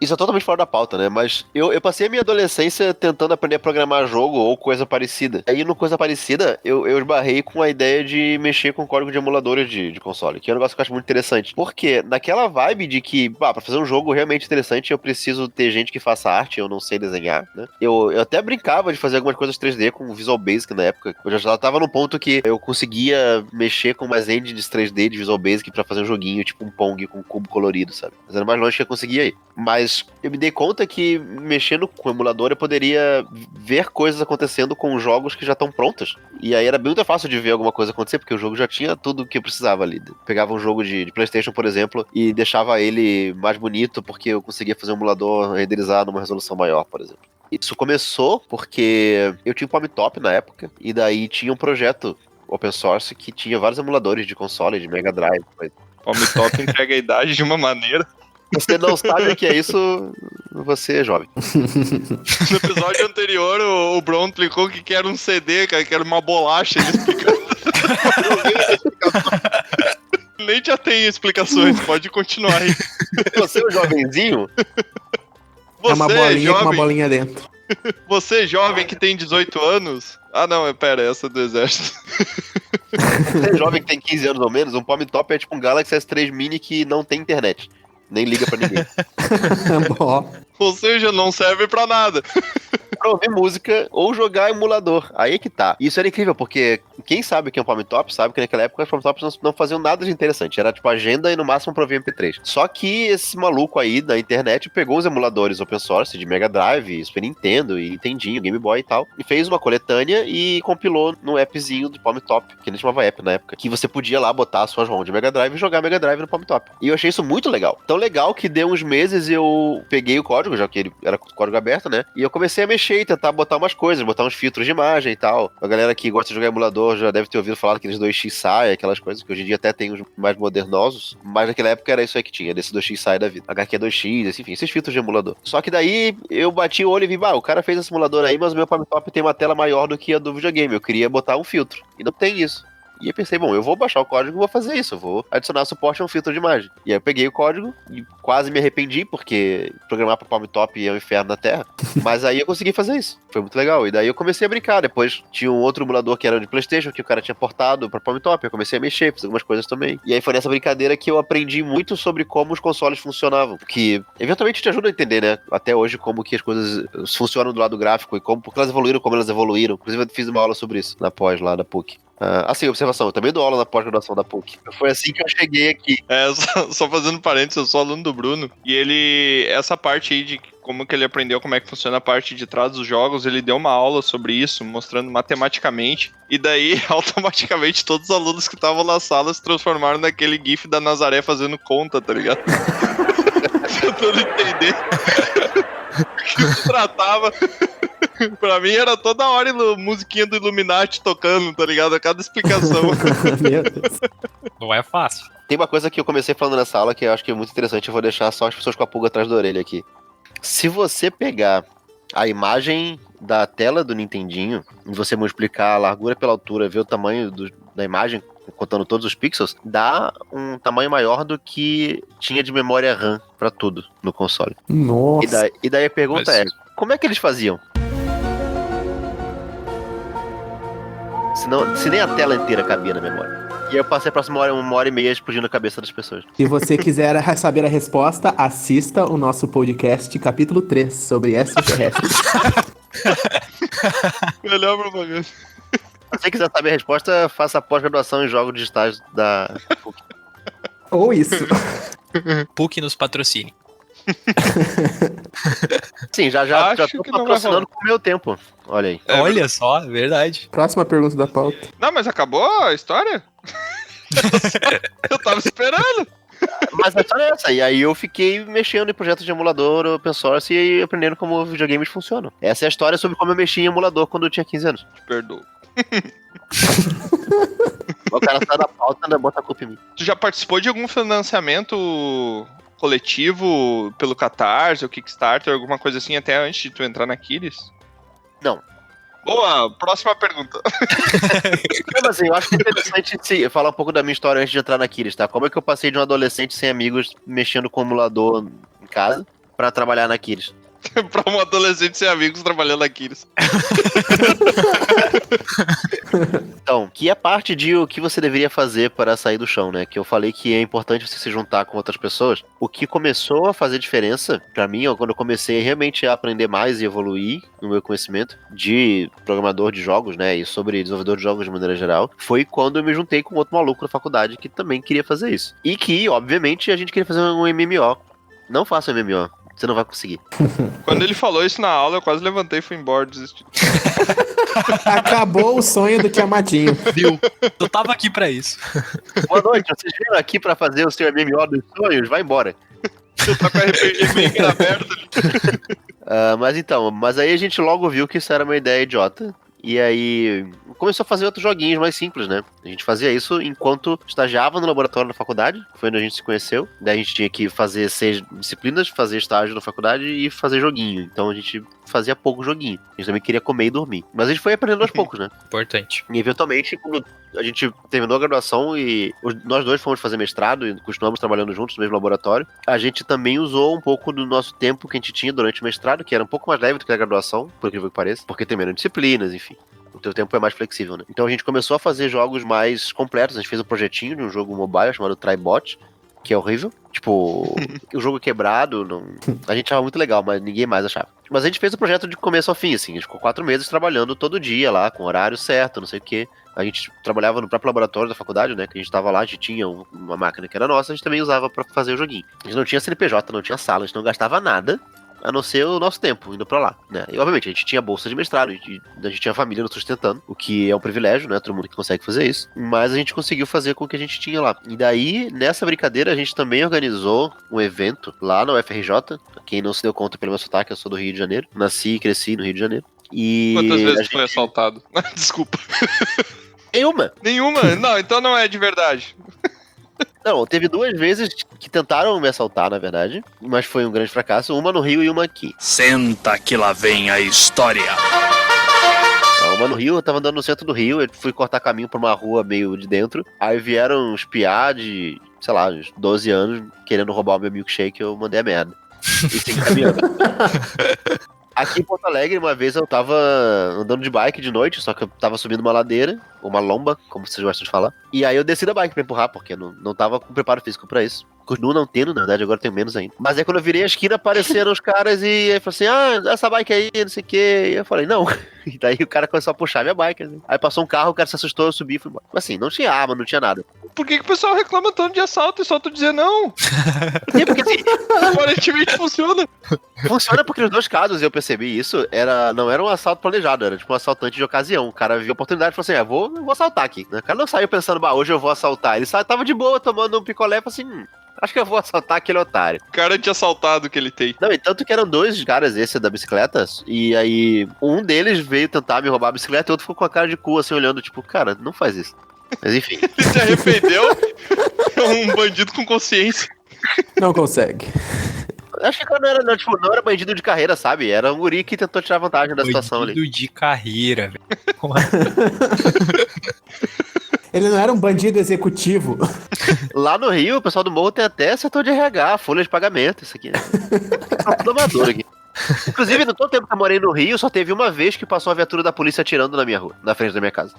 isso é totalmente fora da pauta, né? Mas eu passei a minha adolescência tentando aprender a programar jogo ou coisa parecida. Aí, no coisa parecida, eu esbarrei com a ideia de mexer com código de emuladores de console, que é um negócio que eu acho muito interessante. Porque naquela vibe de que, pra fazer um jogo realmente interessante, eu preciso ter gente que faça arte, eu não sei desenhar, né? Eu até brincava de fazer algumas coisas 3D com Visual Basic na época. Eu já tava no ponto que eu conseguia mexer com umas engines 3D de Visual Basic pra fazer um joguinho, tipo um Pong com um cubo colorido, sabe? Mas era mais longe que eu conseguia ir. Mas eu me dei conta que mexendo com o emulador eu poderia ver coisas acontecendo com jogos que já estão prontos. E aí era muito fácil de ver alguma coisa acontecer, porque o jogo já tinha tudo o que eu precisava ali. Pegava um jogo de PlayStation, por exemplo, e deixava ele mais bonito porque eu conseguia fazer um emulador renderizar numa resolução maior, por exemplo. Isso começou porque eu tinha um Palm Top na época, e daí tinha um projeto open source que tinha vários emuladores de console, de Mega Drive. Palm Top entrega a idade de uma maneira. Você não sabe o que é isso, você é jovem. No episódio anterior, o Bron explicou que era um CD, cara, que era uma bolacha. Ele explicando. Nem já tem explicações, pode continuar aí. Você é um jovenzinho? É uma Você, bolinha com uma jovem, bolinha dentro. você jovem que tem 18 anos... Ah, não, pera, essa é do exército. Você é jovem que tem 15 anos ou menos, um Palm Top é tipo um Galaxy S3 Mini que não tem internet. Nem liga pra ninguém. Bom, Ou seja, não serve pra nada. Pra ouvir música ou jogar emulador. Aí é que tá. Isso era incrível, porque quem sabe o que é um Palm Top sabe que naquela época os Palm Tops não faziam nada de interessante. Era tipo agenda e no máximo pra ouvir MP3. Só que esse maluco aí da internet pegou os emuladores open source de Mega Drive, Super Nintendo e Nintendinho, Game Boy e tal, e fez uma coletânea e compilou no appzinho do Palm Top, que nem chamava app na época, que você podia lá botar a sua ROM de Mega Drive e jogar Mega Drive no Palm Top. E eu achei isso muito legal. Tão legal que deu uns meses eu peguei o código, já que ele era código aberto, né? E eu comecei a mexer e tentar botar umas coisas, botar uns filtros de imagem e tal. A galera que gosta de jogar emulador já deve ter ouvido falar daqueles 2x SAI, aquelas coisas que hoje em dia até tem uns mais modernosos, mas naquela época era isso aí que tinha, desse 2x SAI da vida. HQ 2x, enfim, esses filtros de emulador. Só que daí eu bati o olho e vi, o cara fez esse emulador aí, mas o meu Palm Top tem uma tela maior do que a do videogame. Eu queria botar um filtro. E não tem isso. E eu pensei, eu vou baixar o código e vou fazer isso, eu vou adicionar suporte a um filtro de imagem. E aí eu peguei o código e quase me arrependi, porque programar para Palm Top é um inferno na Terra. Mas aí eu consegui fazer isso, foi muito legal. E daí eu comecei a brincar, depois tinha um outro emulador que era de PlayStation, que o cara tinha portado para Palm Top, eu comecei a mexer, fiz algumas coisas também. E aí foi nessa brincadeira que eu aprendi muito sobre como os consoles funcionavam, que eventualmente te ajuda a entender, né, até hoje como que as coisas funcionam do lado gráfico e como, porque elas evoluíram como elas evoluíram. Inclusive eu fiz uma aula sobre isso na pós lá da PUC. Assim, observação, eu também dou aula na pós-graduação da PUC. Foi assim que eu cheguei aqui. Só fazendo parênteses, eu sou aluno do Bruno, e essa parte aí de como que ele aprendeu como é que funciona a parte de trás dos jogos, ele deu uma aula sobre isso, mostrando matematicamente, e daí, automaticamente, todos os alunos que estavam na sala se transformaram naquele gif da Nazaré fazendo conta, tá ligado? Tentando entender o que se tratava. Pra mim era toda hora musiquinha do Illuminati tocando, tá ligado? A cada explicação. meu Deus. Não é fácil. Tem uma coisa que eu comecei falando nessa aula que eu acho que é muito interessante, eu vou deixar só as pessoas com a pulga atrás da orelha aqui. Se você pegar a imagem da tela do Nintendinho e você multiplicar a largura pela altura, ver o tamanho da imagem, contando todos os pixels, dá um tamanho maior do que tinha de memória RAM pra tudo no console. Nossa. E daí a pergunta é, como é que eles faziam? Se nem a tela inteira cabia na memória. E aí eu passei a próxima hora, 1h30 explodindo a cabeça das pessoas. Se você quiser saber a resposta, assista o nosso podcast capítulo 3 sobre extraterrestres. Melhor propaganda. Se você quiser saber a resposta, faça a pós-graduação em jogos digitais da PUC. Ou isso. PUC nos patrocine. Sim, já tô patrocinando com o meu tempo. Olha aí. Olha só, é verdade. Próxima pergunta da pauta. Não, mas acabou a história? Eu tava esperando. Mas a história é essa. E aí eu fiquei mexendo em projetos de emulador open source e aprendendo como videogames funcionam. Essa é a história sobre como eu mexi em emulador quando eu tinha 15 anos. Te perdoo. O cara sai da pauta, né? Bota a culpa em mim. Tu já participou de algum financiamento coletivo pelo Catarse ou Kickstarter, alguma coisa assim, até antes de tu entrar na Aquiles? Não. Boa, próxima pergunta. Mas assim, eu acho que é interessante falar um pouco da minha história antes de entrar na Aquiles, tá? Como é que eu passei de um adolescente sem amigos mexendo com emulador em casa pra trabalhar na Aquiles? Pra um adolescente sem amigos trabalhando na Aquiles. Então, que é parte de o que você deveria fazer para sair do chão, né? Que eu falei que é importante você se juntar com outras pessoas. O que começou a fazer diferença pra mim, ó, quando eu comecei realmente a aprender mais e evoluir no meu conhecimento de programador de jogos, né? E sobre desenvolvedor de jogos de maneira geral, foi quando eu me juntei com outro maluco na faculdade que também queria fazer isso. E que, obviamente, a gente queria fazer um MMO. Não faça um MMO. Você não vai conseguir. Quando ele falou isso na aula, eu quase levantei e fui embora, desisti. Acabou o sonho do Tiamatinho. Viu? Eu tava aqui pra isso. Boa noite, vocês vieram aqui pra fazer o seu MMO dos sonhos? Vai embora. Você tá com o RPG Maker aberto ali. Mas aí a gente logo viu que isso era uma ideia idiota. E aí começou a fazer outros joguinhos mais simples, né? A gente fazia isso enquanto estagiava no laboratório da faculdade, foi onde a gente se conheceu. Daí a gente tinha que fazer 6 disciplinas, fazer estágio na faculdade e fazer joguinho. Então a gente fazia pouco joguinho. A gente também queria comer e dormir. Mas a gente foi aprendendo aos poucos, né? Importante. E eventualmente, quando a gente terminou a graduação e nós dois fomos fazer mestrado e continuamos trabalhando juntos no mesmo laboratório, a gente também usou um pouco do nosso tempo que a gente tinha durante o mestrado, que era um pouco mais leve do que a graduação, por incrível que pareça, porque tem menos disciplinas, enfim. O teu tempo é mais flexível, né? Então a gente começou a fazer jogos mais completos. A gente fez um projetinho de um jogo mobile chamado Tribot, que é horrível. Tipo, o jogo quebrado, a gente achava muito legal, mas ninguém mais achava. Mas a gente fez o projeto de começo ao fim, assim. A gente ficou 4 meses trabalhando todo dia lá, com horário certo, não sei o quê. A gente trabalhava no próprio laboratório da faculdade, né? Que a gente tava lá, a gente tinha uma máquina que era nossa, a gente também usava pra fazer o joguinho. A gente não tinha CNPJ, não tinha sala, a gente não gastava nada, a não ser o nosso tempo indo pra lá, né? E obviamente a gente tinha bolsa de mestrado, a gente tinha família nos sustentando, o que é um privilégio, né? Todo mundo que consegue fazer isso. Mas a gente conseguiu fazer com o que a gente tinha lá. E daí, nessa brincadeira, a gente também organizou um evento lá na UFRJ. Quem não se deu conta pelo meu sotaque, eu sou do Rio de Janeiro. Nasci e cresci no Rio de Janeiro. E quantas vezes foi assaltado? Desculpa. Nenhuma? Não, então não é de verdade. Não, teve 2 vezes que tentaram me assaltar, na verdade, mas foi um grande fracasso. Uma no Rio e uma aqui. Senta que lá vem a história. Uma no Rio, eu tava andando no centro do Rio, eu fui cortar caminho pra uma rua meio de dentro. Aí vieram espiar de, sei lá, uns 12 anos, querendo roubar o meu milkshake, eu mandei a merda. E segui caminhando. Aqui em Porto Alegre, uma vez eu tava andando de bike de noite, só que eu tava subindo uma ladeira, uma lomba, como vocês gostam de falar. E aí eu desci da bike pra empurrar, porque eu não tava com preparo físico pra isso. Continuo não tendo, na verdade, agora eu tenho menos ainda. Mas aí quando eu virei a esquina, apareceram os caras e aí falou assim, essa bike aí, não sei o quê. E eu falei, não. E daí o cara começou a puxar minha bike. Assim. Aí passou um carro, o cara se assustou, eu subi e fui embora. Mas assim, não tinha arma, não tinha nada. Por que o pessoal reclama tanto de assalto e só tu dizer não? E porque assim, aparentemente funciona. Funciona porque nos 2 casos eu percebi isso, não era um assalto planejado, era tipo um assaltante de ocasião. O cara viu a oportunidade e falou assim, vou assaltar aqui. O cara não saiu pensando, hoje eu vou assaltar. Ele tava de boa, tomando um picolé e falou assim, acho que eu vou assaltar aquele otário. Cara de assaltado que ele tem. Não, e tanto que eram 2 caras, esse da bicicleta, e aí um deles veio tentar me roubar a bicicleta e o outro ficou com a cara de cu, assim, olhando, tipo, cara, não faz isso. Mas enfim. Ele se arrependeu? É um bandido com consciência. Não consegue. Acho que o cara não era bandido de carreira, sabe? Era um guri que tentou tirar vantagem da situação ali. Bandido de carreira, velho. Ele não era um bandido executivo. Lá no Rio, o pessoal do morro tem até setor de RH, folha de pagamento, isso aqui. Tá tudo amador aqui. Inclusive, no todo tempo que eu morei no Rio, só teve uma vez que passou a viatura da polícia atirando na minha rua, na frente da minha casa.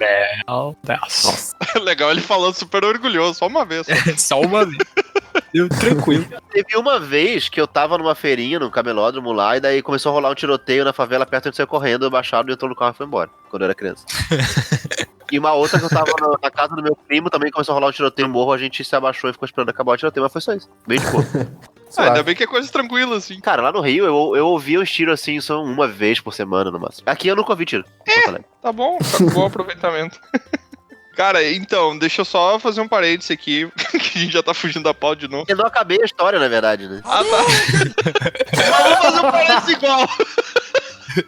Nossa. Legal, ele falando super orgulhoso, só uma vez. Só uma vez. Tranquilo. Teve uma vez que eu tava numa feirinha, num camelódromo lá, e daí começou a rolar um tiroteio na favela perto onde eu saí correndo, baixado, entrou no carro e foi embora, quando eu era criança. E uma outra que eu tava na casa do meu primo, também começou a rolar um tiroteio no morro, a gente se abaixou e ficou esperando acabar o tiroteio, mas foi só isso. Bem de boa. Ainda bem que é coisa tranquila, assim. Cara, lá no Rio, eu ouvia os tiros assim, só uma vez por semana no máximo. Aqui eu nunca ouvi tiro. Tá bom, tá com bom aproveitamento. Cara, então, deixa eu só fazer um parênteses aqui, que a gente já tá fugindo da pauta de novo. Eu não acabei a história, na verdade, né? Ah, tá. Mas vamos fazer um parênteses igual.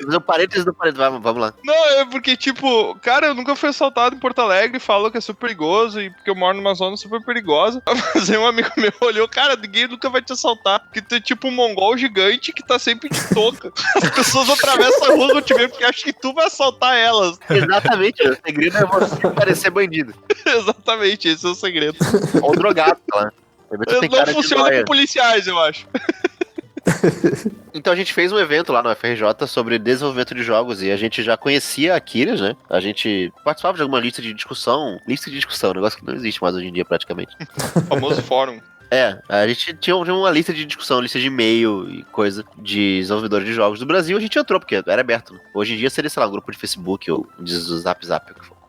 Fazer um parênteses do parênteses, vamos lá. Não, é porque, tipo, cara, eu nunca fui assaltado em Porto Alegre, falou que é super perigoso, e porque eu moro numa zona super perigosa. Mas aí um amigo meu olhou, cara, ninguém nunca vai te assaltar, porque tu é tipo um mongol gigante que tá sempre de touca. As pessoas atravessam a rua quando te ver porque acham que tu vai assaltar elas. Exatamente, o segredo é você parecer bandido. Exatamente, esse é o segredo. Ou drogado, lá. Não funciona com policiais, eu acho. Então a gente fez um evento lá no FRJ sobre desenvolvimento de jogos e a gente já conhecia a Aquiles, né? A gente participava de alguma lista de discussão, um negócio que não existe mais hoje em dia praticamente. O famoso fórum. A gente tinha uma lista de discussão, lista de e-mail e coisa de desenvolvedores de jogos do Brasil, a gente entrou porque era aberto. Né? Hoje em dia seria, sei lá, um grupo de Facebook ou de Zap.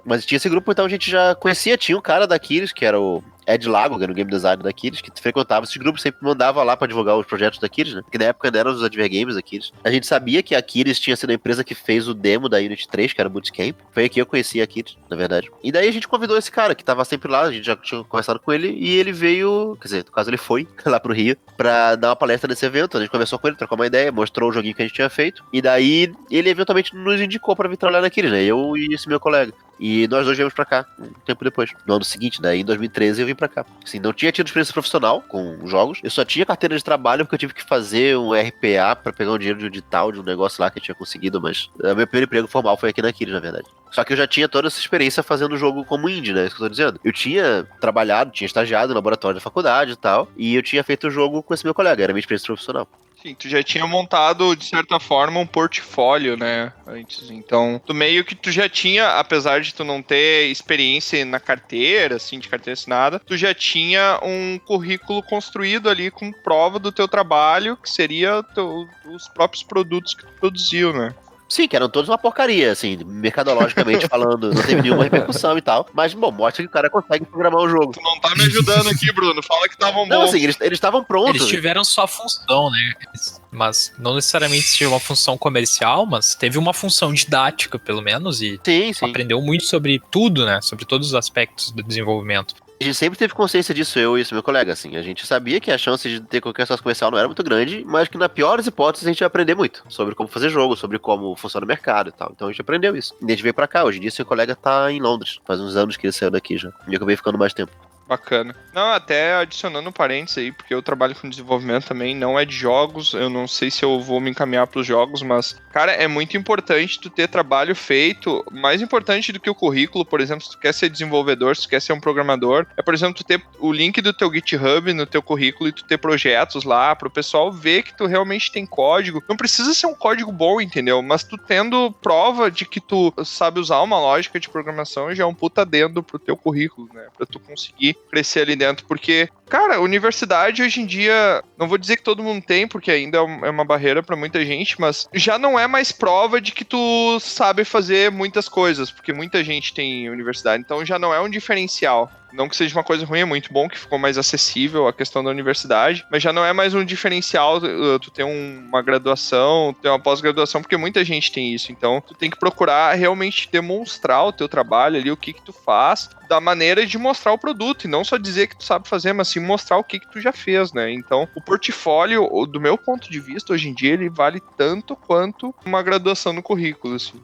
Mas tinha esse grupo, então a gente já conhecia, tinha um cara da Aquiles, que era o Ed Lago, que era o game designer da Aquiles, que frequentava esse grupo, sempre mandava lá pra divulgar os projetos da Aquiles, né? Que na época ainda eram os Advergames da Aquiles. A gente sabia que a Aquiles tinha sido a empresa que fez o demo da Unity 3, que era o Bootcamp. Foi aqui que eu conheci a Aquiles, na verdade. E daí a gente convidou esse cara, que tava sempre lá, a gente já tinha conversado com ele, e ele veio, quer dizer, no caso ele foi lá pro Rio, pra dar uma palestra nesse evento. A gente conversou com ele, trocou uma ideia, mostrou o joguinho que a gente tinha feito, e daí ele eventualmente nos indicou pra vir trabalhar na Aquiles, né? Eu e esse meu colega. E nós dois viemos pra cá, um tempo depois. No ano seguinte, daí em 2013 eu vim pra cá. Assim, não tinha tido experiência profissional com jogos. Eu só tinha carteira de trabalho porque eu tive que fazer um RPA pra pegar um dinheiro de um edital de um negócio lá que eu tinha conseguido, mas o meu primeiro emprego formal foi aqui na Aquiles, na verdade. Só que eu já tinha toda essa experiência fazendo jogo como indie, né? Isso que eu tô dizendo. Eu tinha trabalhado, tinha estagiado no laboratório da faculdade e tal, e eu tinha feito o jogo com esse meu colega, era a minha experiência profissional. Sim, tu já tinha montado, de certa forma, um portfólio, né, antes. Então, tu meio que tu já tinha, apesar de tu não ter experiência na carteira, assim, de carteira assinada, tu já tinha um currículo construído ali com prova do teu trabalho, que seria os próprios produtos que tu produziu, né? Sim, que eram todos uma porcaria, assim, mercadologicamente falando, não teve nenhuma repercussão e tal. Mas, bom, mostra que o cara consegue programar o jogo. Tu não tá me ajudando aqui, Bruno. Fala que estavam bons. Não, assim, eles estavam prontos. Eles tiveram sua função, né? Mas não necessariamente tinha uma função comercial, mas teve uma função didática, pelo menos, e sim. aprendeu muito sobre tudo, né? Sobre todos os aspectos do desenvolvimento. A gente sempre teve consciência disso, eu e esse meu colega, assim. A gente sabia que a chance de ter qualquer sucesso comercial não era muito grande, mas que na pior das hipóteses a gente ia aprender muito sobre como fazer jogo, sobre como funciona o mercado e tal. Então a gente aprendeu isso. E a gente veio pra cá. Hoje em dia, seu colega tá em Londres. Faz uns anos que ele saiu daqui já. E eu acabei ficando mais tempo. Bacana. Não, até adicionando um parênteses aí, porque eu trabalho com desenvolvimento também, não é de jogos, eu não sei se eu vou me encaminhar pros jogos, mas, cara, é muito importante tu ter trabalho feito, mais importante do que o currículo, por exemplo, se tu quer ser desenvolvedor, se tu quer ser um programador, é, por exemplo, tu ter o link do teu GitHub no teu currículo e tu ter projetos lá, pro pessoal ver que tu realmente tem código. Não precisa ser um código bom, entendeu? Mas tu tendo prova de que tu sabe usar uma lógica de programação já é um puta adendo pro teu currículo, né? Pra tu conseguir crescer ali dentro, porque, cara, universidade hoje em dia, não vou dizer que todo mundo tem, porque ainda é uma barreira pra muita gente, mas já não é mais prova de que tu sabe fazer muitas coisas, porque muita gente tem universidade, então já não é um diferencial. Não que seja uma coisa ruim, é muito bom que ficou mais acessível a questão da universidade, mas já não é mais um diferencial tu ter uma graduação, ter uma pós-graduação, porque muita gente tem isso. Então, tu tem que procurar realmente demonstrar o teu trabalho ali, o que tu faz, da maneira de mostrar o produto, e não só dizer que tu sabe fazer, mas sim mostrar o que tu já fez, né? Então, o portfólio, do meu ponto de vista, hoje em dia, ele vale tanto quanto uma graduação no currículo, assim.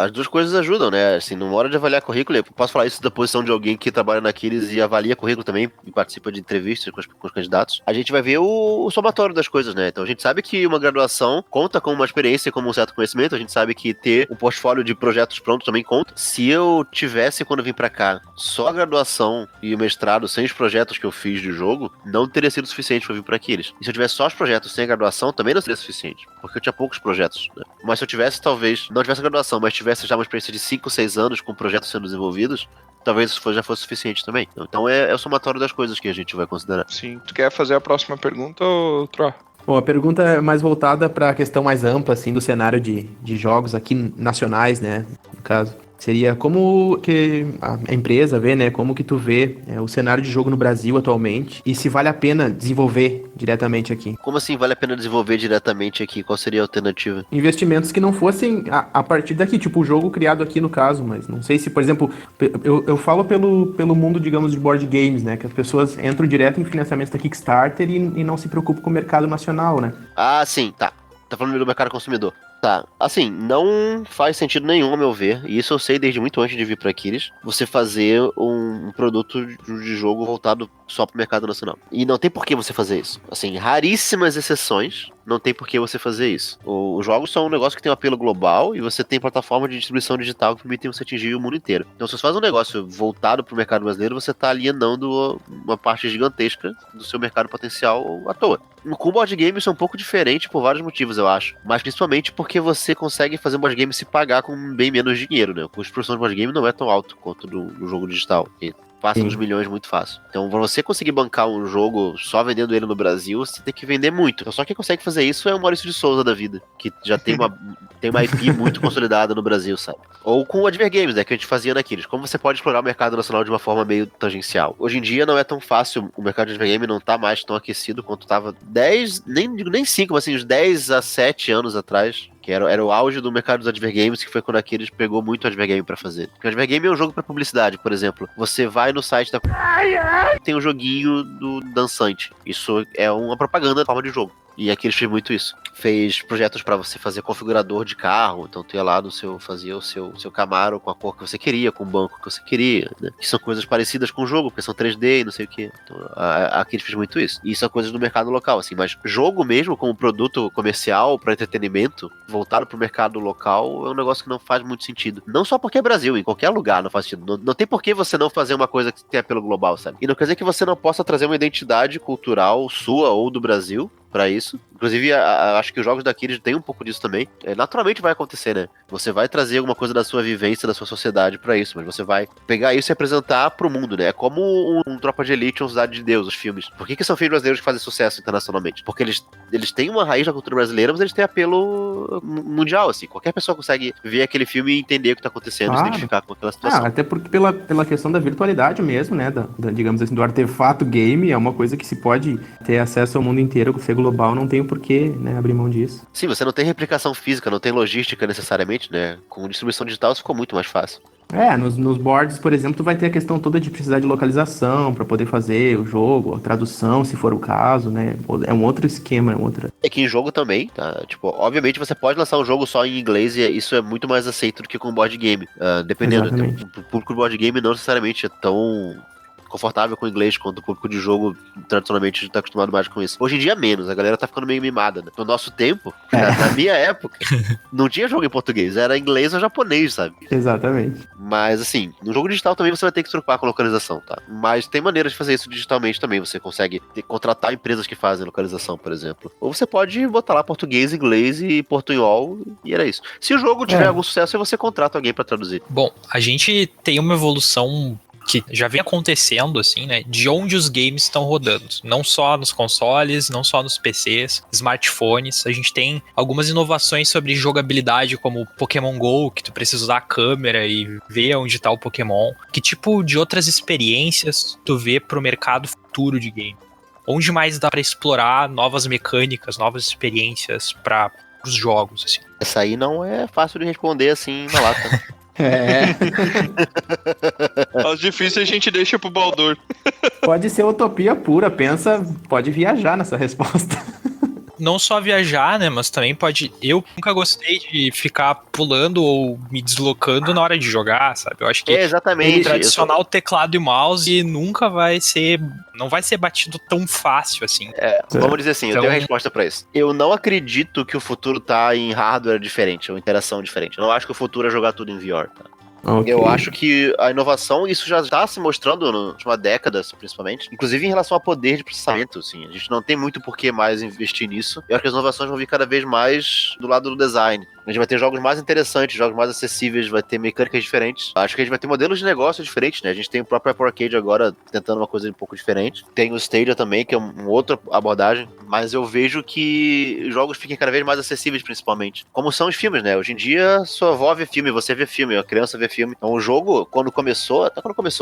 As duas coisas ajudam, né? Assim, numa hora de avaliar currículo, eu posso falar isso da posição de alguém que trabalha naqueles e avalia currículo também, e participa de entrevistas com os candidatos, a gente vai ver o somatório das coisas, né? Então a gente sabe que uma graduação conta com uma experiência e como um certo conhecimento, a gente sabe que ter um portfólio de projetos prontos também conta. Se eu tivesse, quando eu vim pra cá, só a graduação e o mestrado sem os projetos que eu fiz de jogo, não teria sido suficiente pra vir pra Aquiles. E se eu tivesse só os projetos sem a graduação, também não seria suficiente, porque eu tinha poucos projetos, né? Mas se eu tivesse, talvez, não tivesse a graduação, mas tivesse já uma experiência de 5 ou 6 anos com projetos sendo desenvolvidos, talvez isso já fosse suficiente também. Então é o somatório das coisas que a gente vai considerar. Sim. Tu quer fazer a próxima pergunta, ou Tro? Bom, a pergunta é mais voltada para a questão mais ampla, assim, do cenário de jogos aqui nacionais, né, no caso. Seria como que a empresa vê, né, como que tu vê o cenário de jogo no Brasil atualmente e se vale a pena desenvolver diretamente aqui. Como assim vale a pena desenvolver diretamente aqui? Qual seria a alternativa? Investimentos que não fossem a partir daqui, tipo o jogo criado aqui no caso, mas não sei se, por exemplo, eu falo pelo mundo, digamos, de board games, né, que as pessoas entram direto em financiamentos da Kickstarter e não se preocupam com o mercado nacional, né? Ah, sim, tá. Tá falando do mercado consumidor. Tá, assim, não faz sentido nenhum, ao meu ver, e isso eu sei desde muito antes de vir pra Aquiles, você fazer um produto de jogo voltado só pro mercado nacional. E não tem por que você fazer isso. Assim, raríssimas exceções, não tem por que você fazer isso. Os jogos são um negócio que tem um apelo global e você tem plataforma de distribuição digital que permitem você atingir o mundo inteiro. Então, se você faz um negócio voltado pro mercado brasileiro, você tá alienando uma parte gigantesca do seu mercado potencial à toa. Com o board game isso é um pouco diferente por vários motivos, eu acho. Mas principalmente porque você consegue fazer um board game se pagar com bem menos dinheiro, né? O custo de produção de board game não é tão alto quanto do jogo digital. Passa dos milhões muito fácil. Então, pra você conseguir bancar um jogo só vendendo ele no Brasil, você tem que vender muito. Então, só quem consegue fazer isso é o Maurício de Souza da vida, que já tem uma IP muito consolidada no Brasil, sabe? Ou com o Advergames, né, que a gente fazia naqueles. Como você pode explorar o mercado nacional de uma forma meio tangencial. Hoje em dia não é tão fácil, o mercado de Advergame não tá mais tão aquecido quanto tava 10, nem 5, mas assim, uns 10 a 7 anos atrás. Que era o auge do mercado dos advergames, que foi quando aqueles pegou muito advergame pra fazer. Porque o advergame é um jogo pra publicidade, por exemplo. Você vai no site da... tem um joguinho do dançante. Isso é uma propaganda da forma de jogo. E aqui eles fez muito isso. Fez projetos pra você fazer configurador de carro. Então tu ia lá fazia o seu Camaro com a cor que você queria, com o banco que você queria, né? Que são coisas parecidas com o jogo, porque são 3D e não sei o que. Então aqui eles fez muito isso. E são coisas do mercado local, assim. Mas jogo mesmo, como produto comercial pra entretenimento, voltado pro mercado local, é um negócio que não faz muito sentido. Não só porque é Brasil, em qualquer lugar não faz sentido. Não tem por que você não fazer uma coisa que tenha apelo global, sabe? E não quer dizer que você não possa trazer uma identidade cultural sua ou do Brasil pra isso. Inclusive, acho que os jogos daqui eles têm um pouco disso também. Naturalmente vai acontecer, né? Você vai trazer alguma coisa da sua vivência, da sua sociedade pra isso, mas você vai pegar isso e apresentar pro mundo, né? É como um Tropa de Elite, uma Cidade de Deus, os filmes. Por que são filmes brasileiros que fazem sucesso internacionalmente? Porque eles têm uma raiz da cultura brasileira, mas eles têm apelo mundial, assim. Qualquer pessoa consegue ver aquele filme e entender o que tá acontecendo, se identificar com aquela situação. Até porque pela questão da virtualidade mesmo, né? Digamos assim, do artefato game, é uma coisa que se pode ter acesso ao mundo inteiro, ser global, não tem o porquê, né, abrir mão disso. Sim, você não tem replicação física, não tem logística necessariamente, né? Com distribuição digital isso ficou muito mais fácil. Nos boards, por exemplo, tu vai ter a questão toda de precisar de localização para poder fazer o jogo, a tradução, se for o caso, né? É um outro esquema, É que em jogo também, tá? Tipo, obviamente você pode lançar um jogo só em inglês e isso é muito mais aceito do que com board game. Dependendo. O público do board game não necessariamente é tão confortável com o inglês quanto o público de jogo tradicionalmente está acostumado mais com isso. Hoje em dia menos, a galera tá ficando meio mimada, né? No nosso tempo, na minha época, não tinha jogo em português, era inglês ou japonês, sabe? Exatamente. Mas assim, no jogo digital também você vai ter que se preocupar com localização, tá? Mas tem maneiras de fazer isso digitalmente também, você consegue contratar empresas que fazem localização, por exemplo. Ou você pode botar lá português, inglês e portunhol e era isso. Se o jogo tiver algum sucesso, aí você contrata alguém pra traduzir. Bom, a gente tem uma evolução que já vem acontecendo, assim, né, de onde os games estão rodando. Não só nos consoles, não só nos PCs, smartphones. A gente tem algumas inovações sobre jogabilidade, como Pokémon GO, que tu precisa usar a câmera e ver onde tá o Pokémon. Que tipo de outras experiências tu vê pro mercado futuro de game? Onde mais dá pra explorar novas mecânicas, novas experiências para os jogos, assim? Essa aí não é fácil de responder assim na lata, né? As difíceis a gente deixa pro Baldur. Pode ser utopia pura, pode viajar nessa resposta. Não só viajar, né, mas também pode... Eu nunca gostei de ficar pulando ou me deslocando na hora de jogar, sabe? Eu acho que exatamente o tradicional teclado e mouse nunca vai ser... Não vai ser batido tão fácil, assim. Vamos dizer assim, eu tenho a resposta pra isso. Eu não acredito que o futuro tá em hardware diferente, ou interação diferente. Eu não acho que o futuro é jogar tudo em VR, tá? Okay. Eu acho que a inovação, isso já está se mostrando na última década, principalmente, inclusive em relação ao poder de processamento, assim, a gente não tem muito por que mais investir nisso. Eu acho que as inovações vão vir cada vez mais do lado do design. A gente vai ter jogos mais interessantes, jogos mais acessíveis, vai ter mecânicas diferentes. Acho que a gente vai ter modelos de negócio diferentes, né? A gente tem o próprio Apple Arcade agora tentando uma coisa um pouco diferente. Tem o Stadia também, que é uma outra abordagem. Mas eu vejo que jogos fiquem cada vez mais acessíveis, principalmente. Como são os filmes, né? Hoje em dia, sua avó vê filme, você vê filme, a criança vê filme. Então o jogo, quando começou,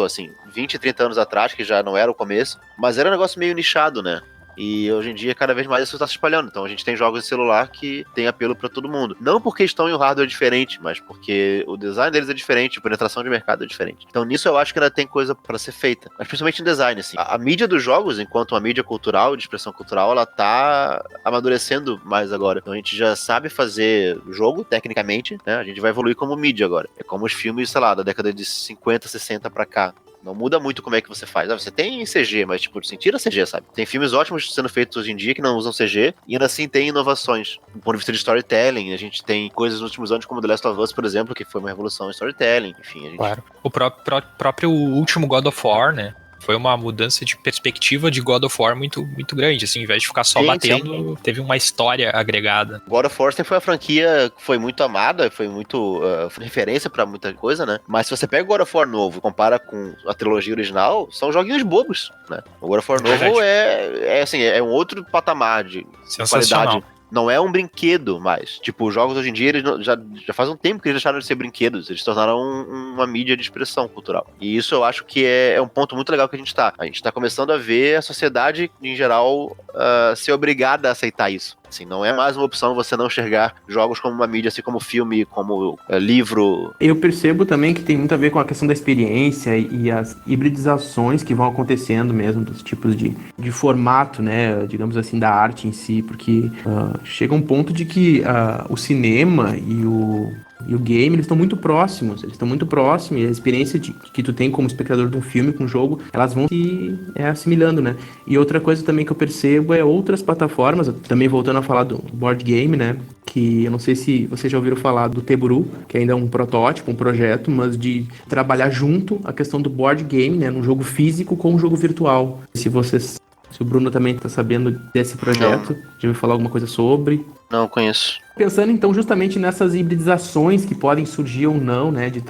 assim, 20, 30 anos atrás, que já não era o começo, mas era um negócio meio nichado, né? E hoje em dia, cada vez mais isso tá se espalhando. Então a gente tem jogos de celular que tem apelo pra todo mundo. Não porque estão em um hardware diferente, mas porque o design deles é diferente, a penetração de mercado é diferente. Então nisso eu acho que ainda tem coisa pra ser feita. Mas principalmente em design, assim. A mídia dos jogos, enquanto uma mídia cultural, de expressão cultural, ela tá amadurecendo mais agora. Então a gente já sabe fazer jogo, tecnicamente, né? A gente vai evoluir como mídia agora. É como os filmes, sei lá, da década de 50, 60 pra cá. Não muda muito como é que você faz. Você tem CG, mas, tipo, sem tira CG, sabe? Tem filmes ótimos sendo feitos hoje em dia que não usam CG, e ainda assim tem inovações. Do ponto de vista de storytelling, a gente tem coisas nos últimos anos, como The Last of Us, por exemplo, que foi uma revolução em storytelling. Enfim, a gente... Claro. O próprio último God of War, né? Foi uma mudança de perspectiva de God of War muito, muito grande, assim, ao invés de ficar só batendo, teve uma história agregada. God of War sempre foi uma franquia que foi muito amada, foi muito foi referência pra muita coisa, né? Mas se você pega o God of War novo e compara com a trilogia original, são joguinhos bobos, né? O God of War novo é um outro patamar de qualidade. Não é um brinquedo mais. Tipo, os jogos hoje em dia, eles já faz um tempo que eles deixaram de ser brinquedos. Eles se tornaram uma mídia de expressão cultural. E isso eu acho que é um ponto muito legal que a gente tá. A gente tá começando a ver a sociedade, em geral, ser obrigada a aceitar isso. Assim, não é mais uma opção você não enxergar jogos como uma mídia, assim como filme, como livro. Eu percebo também que tem muito a ver com a questão da experiência e as hibridizações que vão acontecendo mesmo, dos tipos de formato, né, digamos assim, da arte em si, porque chega um ponto de que o cinema e o game, eles estão muito próximos, e a experiência que tu tem como espectador de um filme, com um jogo, elas vão se assimilando, né? E outra coisa também que eu percebo é outras plataformas, também voltando a falar do board game, né? Que eu não sei se vocês já ouviram falar do Teburu, que ainda é um protótipo, um projeto, mas de trabalhar junto a questão do board game, né? Num jogo físico com um jogo virtual. Se o Bruno também está sabendo desse projeto, já ouviu falar alguma coisa sobre? Não conheço. Pensando então justamente nessas hibridizações que podem surgir ou não, né, de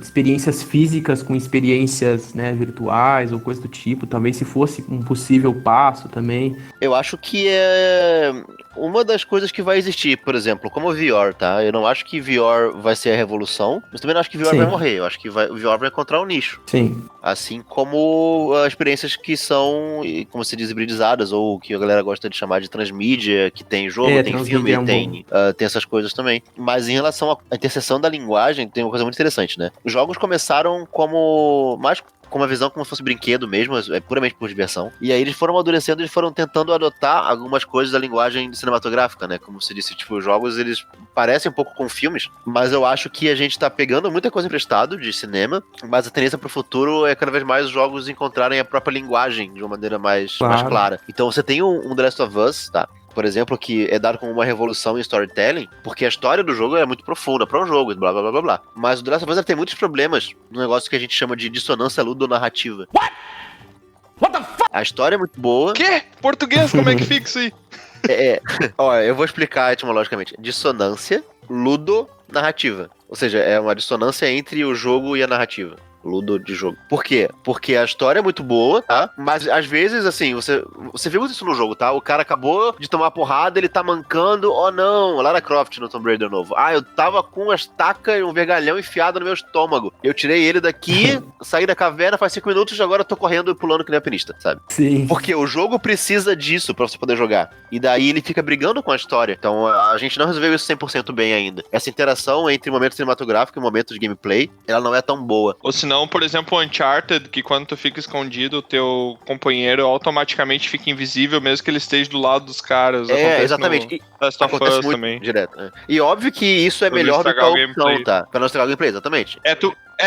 experiências físicas com experiências, né, virtuais ou coisa do tipo, talvez se fosse um possível passo também. Eu acho que é uma das coisas que vai existir, por exemplo, como o VR, tá? Eu não acho que VR vai ser a revolução, mas também não acho que VR vai morrer. Eu acho que o VR vai encontrar um nicho. Sim. Assim como experiências que são, como se diz, hibridizadas, ou que a galera gosta de chamar de transmídia, que tem jogo, tem filme, tem essas coisas também. Mas em relação à interseção da linguagem, tem uma coisa muito interessante, né? Os jogos começaram mais com uma visão como se fosse brinquedo mesmo, é puramente por diversão. E aí eles foram amadurecendo, eles foram tentando adotar algumas coisas da linguagem cinematográfica, né? Como se disse, tipo, os jogos, eles parecem um pouco com filmes, mas eu acho que a gente tá pegando muita coisa emprestado de cinema, mas a tendência pro futuro é cada vez mais os jogos encontrarem a própria linguagem de uma maneira mais clara. Então você tem um The Last of Us, tá? Por exemplo, que é dado como uma revolução em storytelling, porque a história do jogo é muito profunda para um jogo, blá blá blá blá. Mas o The Last of Us tem muitos problemas no negócio que a gente chama de dissonância ludonarrativa. What the fuck? A história é muito boa. Quê? Português, como é que fica isso aí? Olha, eu vou explicar etimologicamente. Dissonância ludonarrativa. Ou seja, é uma dissonância entre o jogo e a narrativa. Ludo de jogo. Por quê? Porque a história é muito boa, tá? Mas às vezes, assim, você vê muito isso no jogo, tá? O cara acabou de tomar porrada, ele tá mancando, não, Lara Croft no Tomb Raider novo. Eu tava com uma estaca e um vergalhão enfiado no meu estômago. Eu tirei ele daqui, saí da caverna faz 5 minutos e agora tô correndo e pulando que nem alpinista, sabe? Sim. Porque o jogo precisa disso pra você poder jogar. E daí ele fica brigando com a história. Então a gente não resolveu isso 100% bem ainda. Essa interação entre o momento cinematográfico e o momento de gameplay, ela não é tão boa. Ou se não, por exemplo, o Uncharted, que quando tu fica escondido, o teu companheiro automaticamente fica invisível, mesmo que ele esteja do lado dos caras. Exatamente. Acontece muito também. Direto. Né? E óbvio que isso é melhor do que a opção, tá? Pra não estragar o gameplay, exatamente.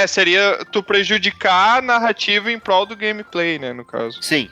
Seria tu prejudicar a narrativa em prol do gameplay, né, no caso. Sim,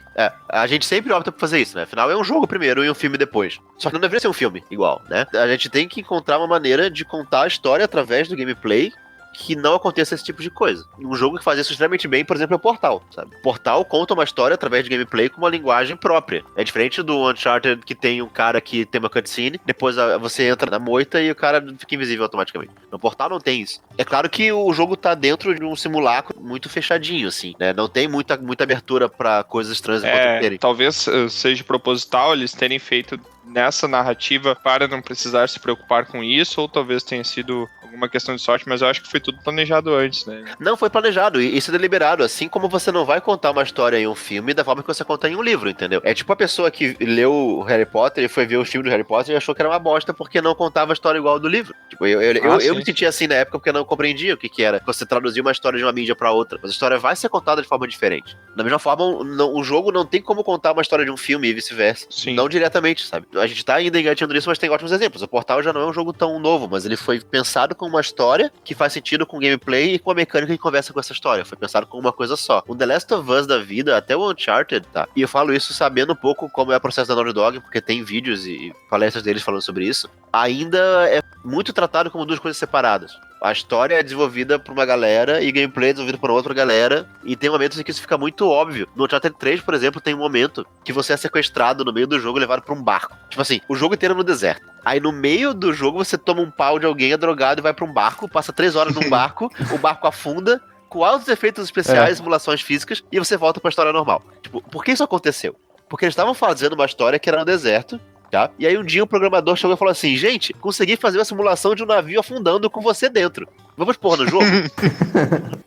a gente sempre opta por fazer isso, né? Afinal, é um jogo primeiro e um filme depois. Só que não deveria ser um filme igual, né? A gente tem que encontrar uma maneira de contar a história através do gameplay que não aconteça esse tipo de coisa. Um jogo que faz isso extremamente bem, por exemplo, é o Portal, sabe? Portal conta uma história através de gameplay com uma linguagem própria. É diferente do Uncharted, que tem um cara que tem uma cutscene, depois você entra na moita e o cara fica invisível automaticamente. No Portal não tem isso. É claro que o jogo tá dentro de um simulacro muito fechadinho, assim, né? Não tem muita abertura pra coisas estranhas acontecerem. Talvez seja proposital eles terem feito nessa narrativa para não precisar se preocupar com isso, ou talvez tenha sido alguma questão de sorte, mas eu acho que foi tudo planejado antes, né? Não, foi planejado, e isso é deliberado, assim como você não vai contar uma história em um filme da forma que você conta em um livro, entendeu? É tipo a pessoa que leu o Harry Potter e foi ver o filme do Harry Potter e achou que era uma bosta porque não contava a história igual do livro. Tipo, eu me sentia assim na época porque eu não compreendia o que era você traduzir uma história de uma mídia pra outra, mas a história vai ser contada de forma diferente. Da mesma forma, o jogo não tem como contar uma história de um filme e vice-versa. Sim. Não diretamente, sabe? A gente tá ainda engatinhando nisso, mas tem ótimos exemplos. O Portal já não é um jogo tão novo, mas ele foi pensado com uma história que faz sentido com o gameplay e com a mecânica que conversa com essa história. Foi pensado com uma coisa só. O The Last of Us da vida, até o Uncharted, tá? E eu falo isso sabendo um pouco como é o processo da Naughty Dog, porque tem vídeos e palestras deles falando sobre isso. Ainda é muito tratado como duas coisas separadas. A história é desenvolvida por uma galera e gameplay é desenvolvido por outra galera. E tem momentos em que isso fica muito óbvio. No Uncharted 3, por exemplo, tem um momento que você é sequestrado no meio do jogo e levado pra um barco. Tipo assim, o jogo inteiro é no deserto. Aí no meio do jogo você toma um pau de alguém, é drogado e vai pra um barco, passa 3 horas num barco, o barco afunda, com altos efeitos especiais, simulações físicas, e você volta pra história normal. Tipo, por que isso aconteceu? Porque eles estavam fazendo uma história que era no deserto, tá? E aí um dia o programador chegou e falou assim: gente, consegui fazer uma simulação de um navio afundando com você dentro. Vamos pôr no jogo?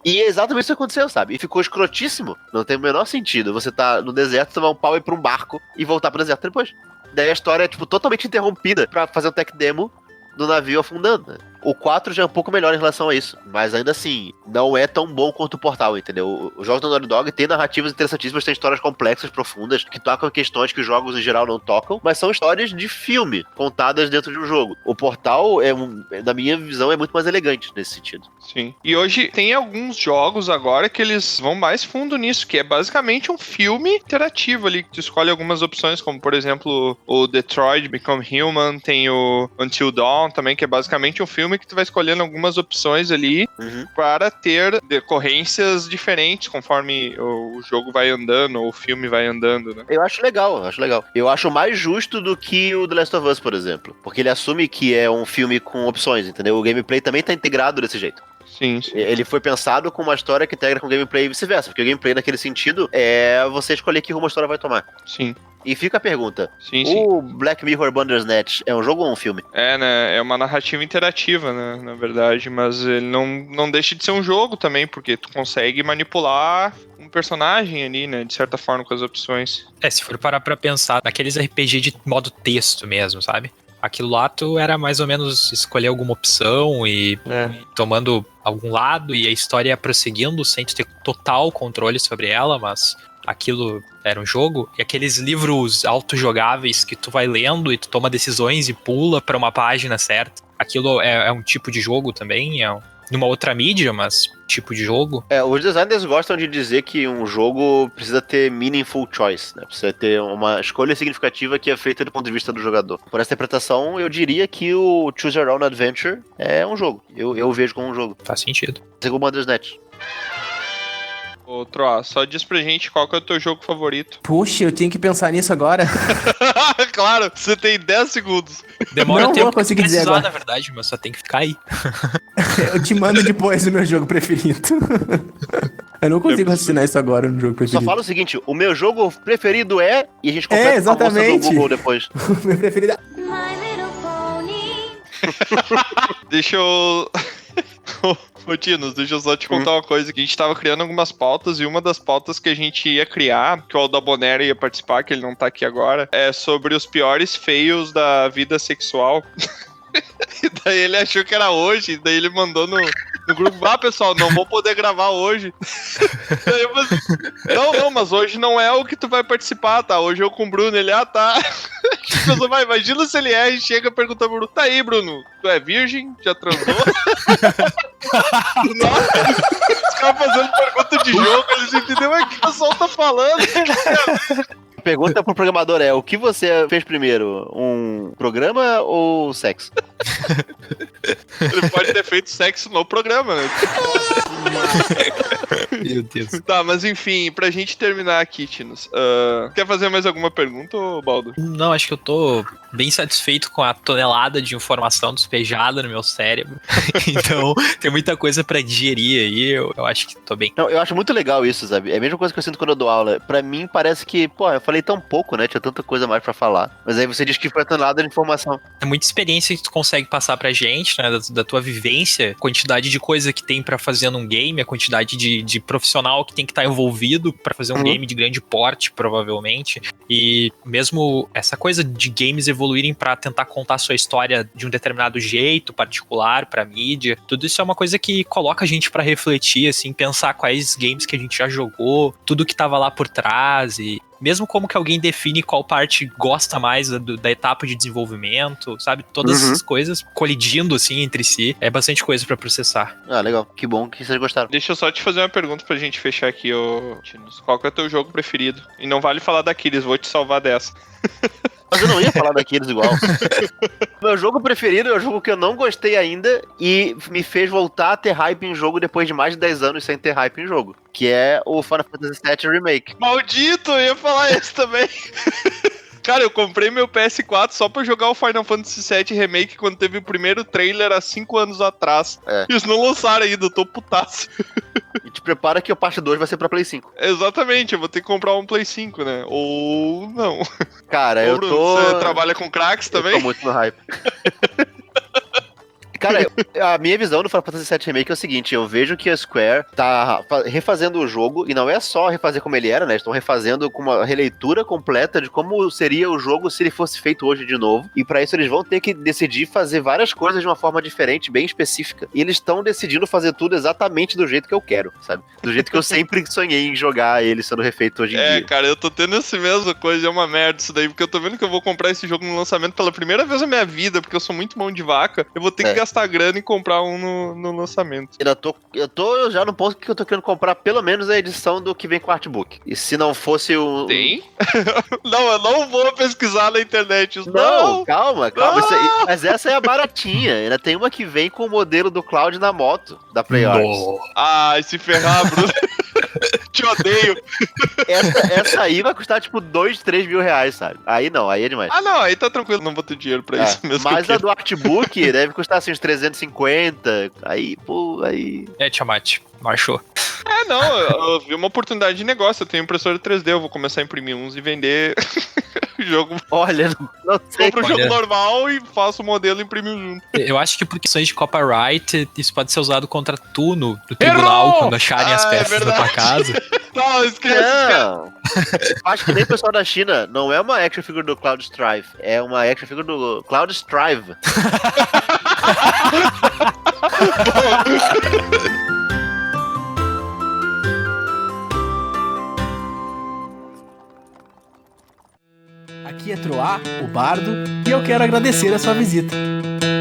E é exatamente isso que aconteceu, sabe? E ficou escrotíssimo. Não tem o menor sentido você tá no deserto, tomar um pau e ir pra um barco e voltar pro deserto depois. Daí a história é, tipo, totalmente interrompida pra fazer um tech demo do navio afundando, né? O 4 já é um pouco melhor em relação a isso, mas ainda assim, não é tão bom quanto o Portal, entendeu? Os jogos da Naughty Dog têm narrativas interessantíssimas, têm histórias complexas, profundas, que tocam questões que os jogos em geral não tocam, mas são histórias de filme, contadas dentro de um jogo. O Portal, na minha visão, é muito mais elegante nesse sentido. Sim. E hoje tem alguns jogos agora que eles vão mais fundo nisso, que é basicamente um filme interativo ali, que tu escolhe algumas opções, como por exemplo o Detroit Become Human, tem o Until Dawn também, que é basicamente um filme que tu vai escolhendo algumas opções ali para ter decorrências diferentes conforme o jogo vai andando ou o filme vai andando, né? Eu acho legal. Eu acho mais justo do que o The Last of Us, por exemplo, porque ele assume que é um filme com opções, entendeu? O gameplay também tá integrado desse jeito. Sim, sim. Ele foi pensado com uma história que integra com o gameplay e vice-versa, porque o gameplay naquele sentido é você escolher que rumo a história vai tomar. Sim. E fica a pergunta, Sim. O Black Mirror Bandersnatch é um jogo ou um filme? É, né? É uma narrativa interativa, né? Na verdade, mas ele não deixa de ser um jogo também, porque tu consegue manipular um personagem ali, né? De certa forma, com as opções. Se for parar pra pensar naqueles RPG de modo texto mesmo, sabe? Aquilo lá tu era mais ou menos escolher alguma opção e tomando algum lado e a história ia prosseguindo sem tu ter total controle sobre ela, mas aquilo era um jogo. E aqueles livros autojogáveis que tu vai lendo e tu toma decisões e pula pra uma página certa. Aquilo é um tipo de jogo também, numa outra mídia, mas tipo de jogo. Os designers gostam de dizer que um jogo precisa ter meaningful choice, né? Precisa ter uma escolha significativa que é feita do ponto de vista do jogador. Por essa interpretação, eu diria que o Choose Your Own Adventure é um jogo. Eu vejo como um jogo. Faz sentido. Segundo o Bandersnatch. Ô, Troá, só diz pra gente qual que é o teu jogo favorito. Puxa, eu tinha que pensar nisso agora. Claro, você tem 10 segundos. Demora Não tempo vou conseguir pra dizer precisar, agora. na verdade, mas só tem que ficar aí. Eu te mando depois o meu jogo preferido. Eu não consigo raciocinar isso agora no jogo Só preferido. fala o seguinte, o meu jogo preferido é... E a gente completa com a moça do exatamente. Google depois. O meu preferido é... My Little Pony. Deixa eu... Ô, Tinos, deixa eu só te contar uma coisa, que a gente tava criando algumas pautas, e uma das pautas que a gente ia criar, que o Aldabonero ia participar, que ele não tá aqui agora, é sobre os piores feios da vida sexual. E daí ele achou que era hoje, daí ele mandou no grupo, pessoal, não vou poder gravar hoje. Daí eu falei, não, mas hoje não é o que tu vai participar, tá? Hoje eu com o Bruno, ele, tá. Pessoal, imagina se ele e chega e pergunta pro Bruno, tá aí, Bruno, tu é virgem? Já transou? Nossa, os caras fazendo pergunta de jogo, eles entenderam o que o pessoal tá falando. A pergunta pro programador é, o que você fez primeiro? Um programa ou sexo? Ele pode ter feito sexo no programa, né? Meu Deus. Tá, mas enfim, pra gente terminar aqui, Tinos, quer fazer mais alguma pergunta, Baldo? Não, acho que eu tô bem satisfeito com a tonelada de informação despejada no meu cérebro. Então, tem muita coisa pra digerir aí, eu acho que tô bem. Não, eu acho muito legal isso, sabe? É a mesma coisa que eu sinto quando eu dou aula. Pra mim, parece que, pô, eu falei tão pouco, né? Tinha tanta coisa mais pra falar. Mas aí você diz que foi tonelada de informação. É muita experiência que tu consegue passar pra gente, né? Da tua vivência, a quantidade de coisa que tem pra fazer num game, a quantidade de profissional que tem que estar envolvido pra fazer um game de grande porte, provavelmente. E mesmo essa coisa de games evoluírem pra tentar contar a sua história de um determinado jeito particular pra mídia, tudo isso é uma coisa que coloca a gente pra refletir, assim, pensar quais games que a gente já jogou, tudo que tava lá por trás e mesmo como que alguém define qual parte gosta mais da etapa de desenvolvimento, sabe? Todas essas coisas colidindo, assim, entre si. É bastante coisa pra processar. Ah, legal. Que bom que vocês gostaram. Deixa eu só te fazer uma pergunta pra gente fechar aqui, ô Tinos. Qual que é o teu jogo preferido? E não vale falar daqueles, vou te salvar dessa. Mas eu não ia falar daqueles igual. Meu jogo preferido é o jogo que eu não gostei ainda e me fez voltar a ter hype em jogo depois de mais de 10 anos sem ter hype em jogo. Que é o Final Fantasy VII Remake. Maldito, eu ia falar esse também. Cara, eu comprei meu PS4 só pra jogar o Final Fantasy VII Remake quando teve o primeiro trailer há 5 anos atrás. É. E eles não lançaram ainda, eu tô putaço. E te prepara que o parte 2 vai ser pra Play 5. Exatamente, eu vou ter que comprar um Play 5, né? Ou não. Cara, Ô, eu Bruno, tô... você trabalha com cracks Eu também? tô muito no hype. Cara, a minha visão do Final Fantasy VII Remake é o seguinte, eu vejo que a Square tá refazendo o jogo, e não é só refazer como ele era, né? Estão refazendo com uma releitura completa de como seria o jogo se ele fosse feito hoje de novo. E pra isso eles vão ter que decidir fazer várias coisas de uma forma diferente, bem específica. E eles estão decidindo fazer tudo exatamente do jeito que eu quero, sabe? Do jeito que eu sempre sonhei em jogar ele sendo refeito hoje em dia. É, cara, eu tô tendo essa mesma coisa, é uma merda isso daí, porque eu tô vendo que eu vou comprar esse jogo no lançamento pela primeira vez na minha vida, porque eu sou muito mão de vaca, eu vou ter que gastar grana e comprar um no lançamento. Eu tô já no ponto que eu tô querendo comprar pelo menos a edição do que vem com o artbook. E se não fosse o... Tem? Não, eu não vou pesquisar na internet isso. Não, calma. Isso aí, mas essa é a baratinha. Ainda tem uma que vem com o modelo do Cloud na moto, da PlayArts. Ai, se ferrar, Bruno. Te odeio. Essa aí vai custar tipo 2, 3 mil reais, sabe? Aí não, aí é demais. Ah, não, aí tá tranquilo, não vou ter dinheiro pra isso mesmo. Mas a do artbook deve custar assim uns 350. Aí, pô, aí... É, Tiamat, marchou. É, não, eu vi uma oportunidade de negócio. Eu tenho impressora 3D, eu vou começar a imprimir uns e vender o jogo. Olha, não sei. Compro o jogo normal e faço o modelo e imprimo junto. Eu acho que por questões de copyright, isso pode ser usado contra tu no tribunal, quando acharem as peças da tua casa. Não, esquece. Não. Acho que nem o pessoal da China não é uma action figure do Cloud Strive, é uma action figure do Cloud Strive. Aqui é Troá, o Bardo, e eu quero agradecer a sua visita.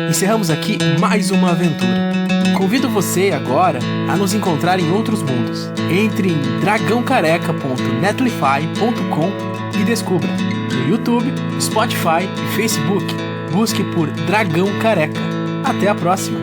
Encerramos aqui mais uma aventura. Convido você agora a nos encontrar em outros mundos. Entre em dragãocareca.netlify.com e descubra. No YouTube, Spotify e Facebook, busque por Dragão Careca. Até a próxima!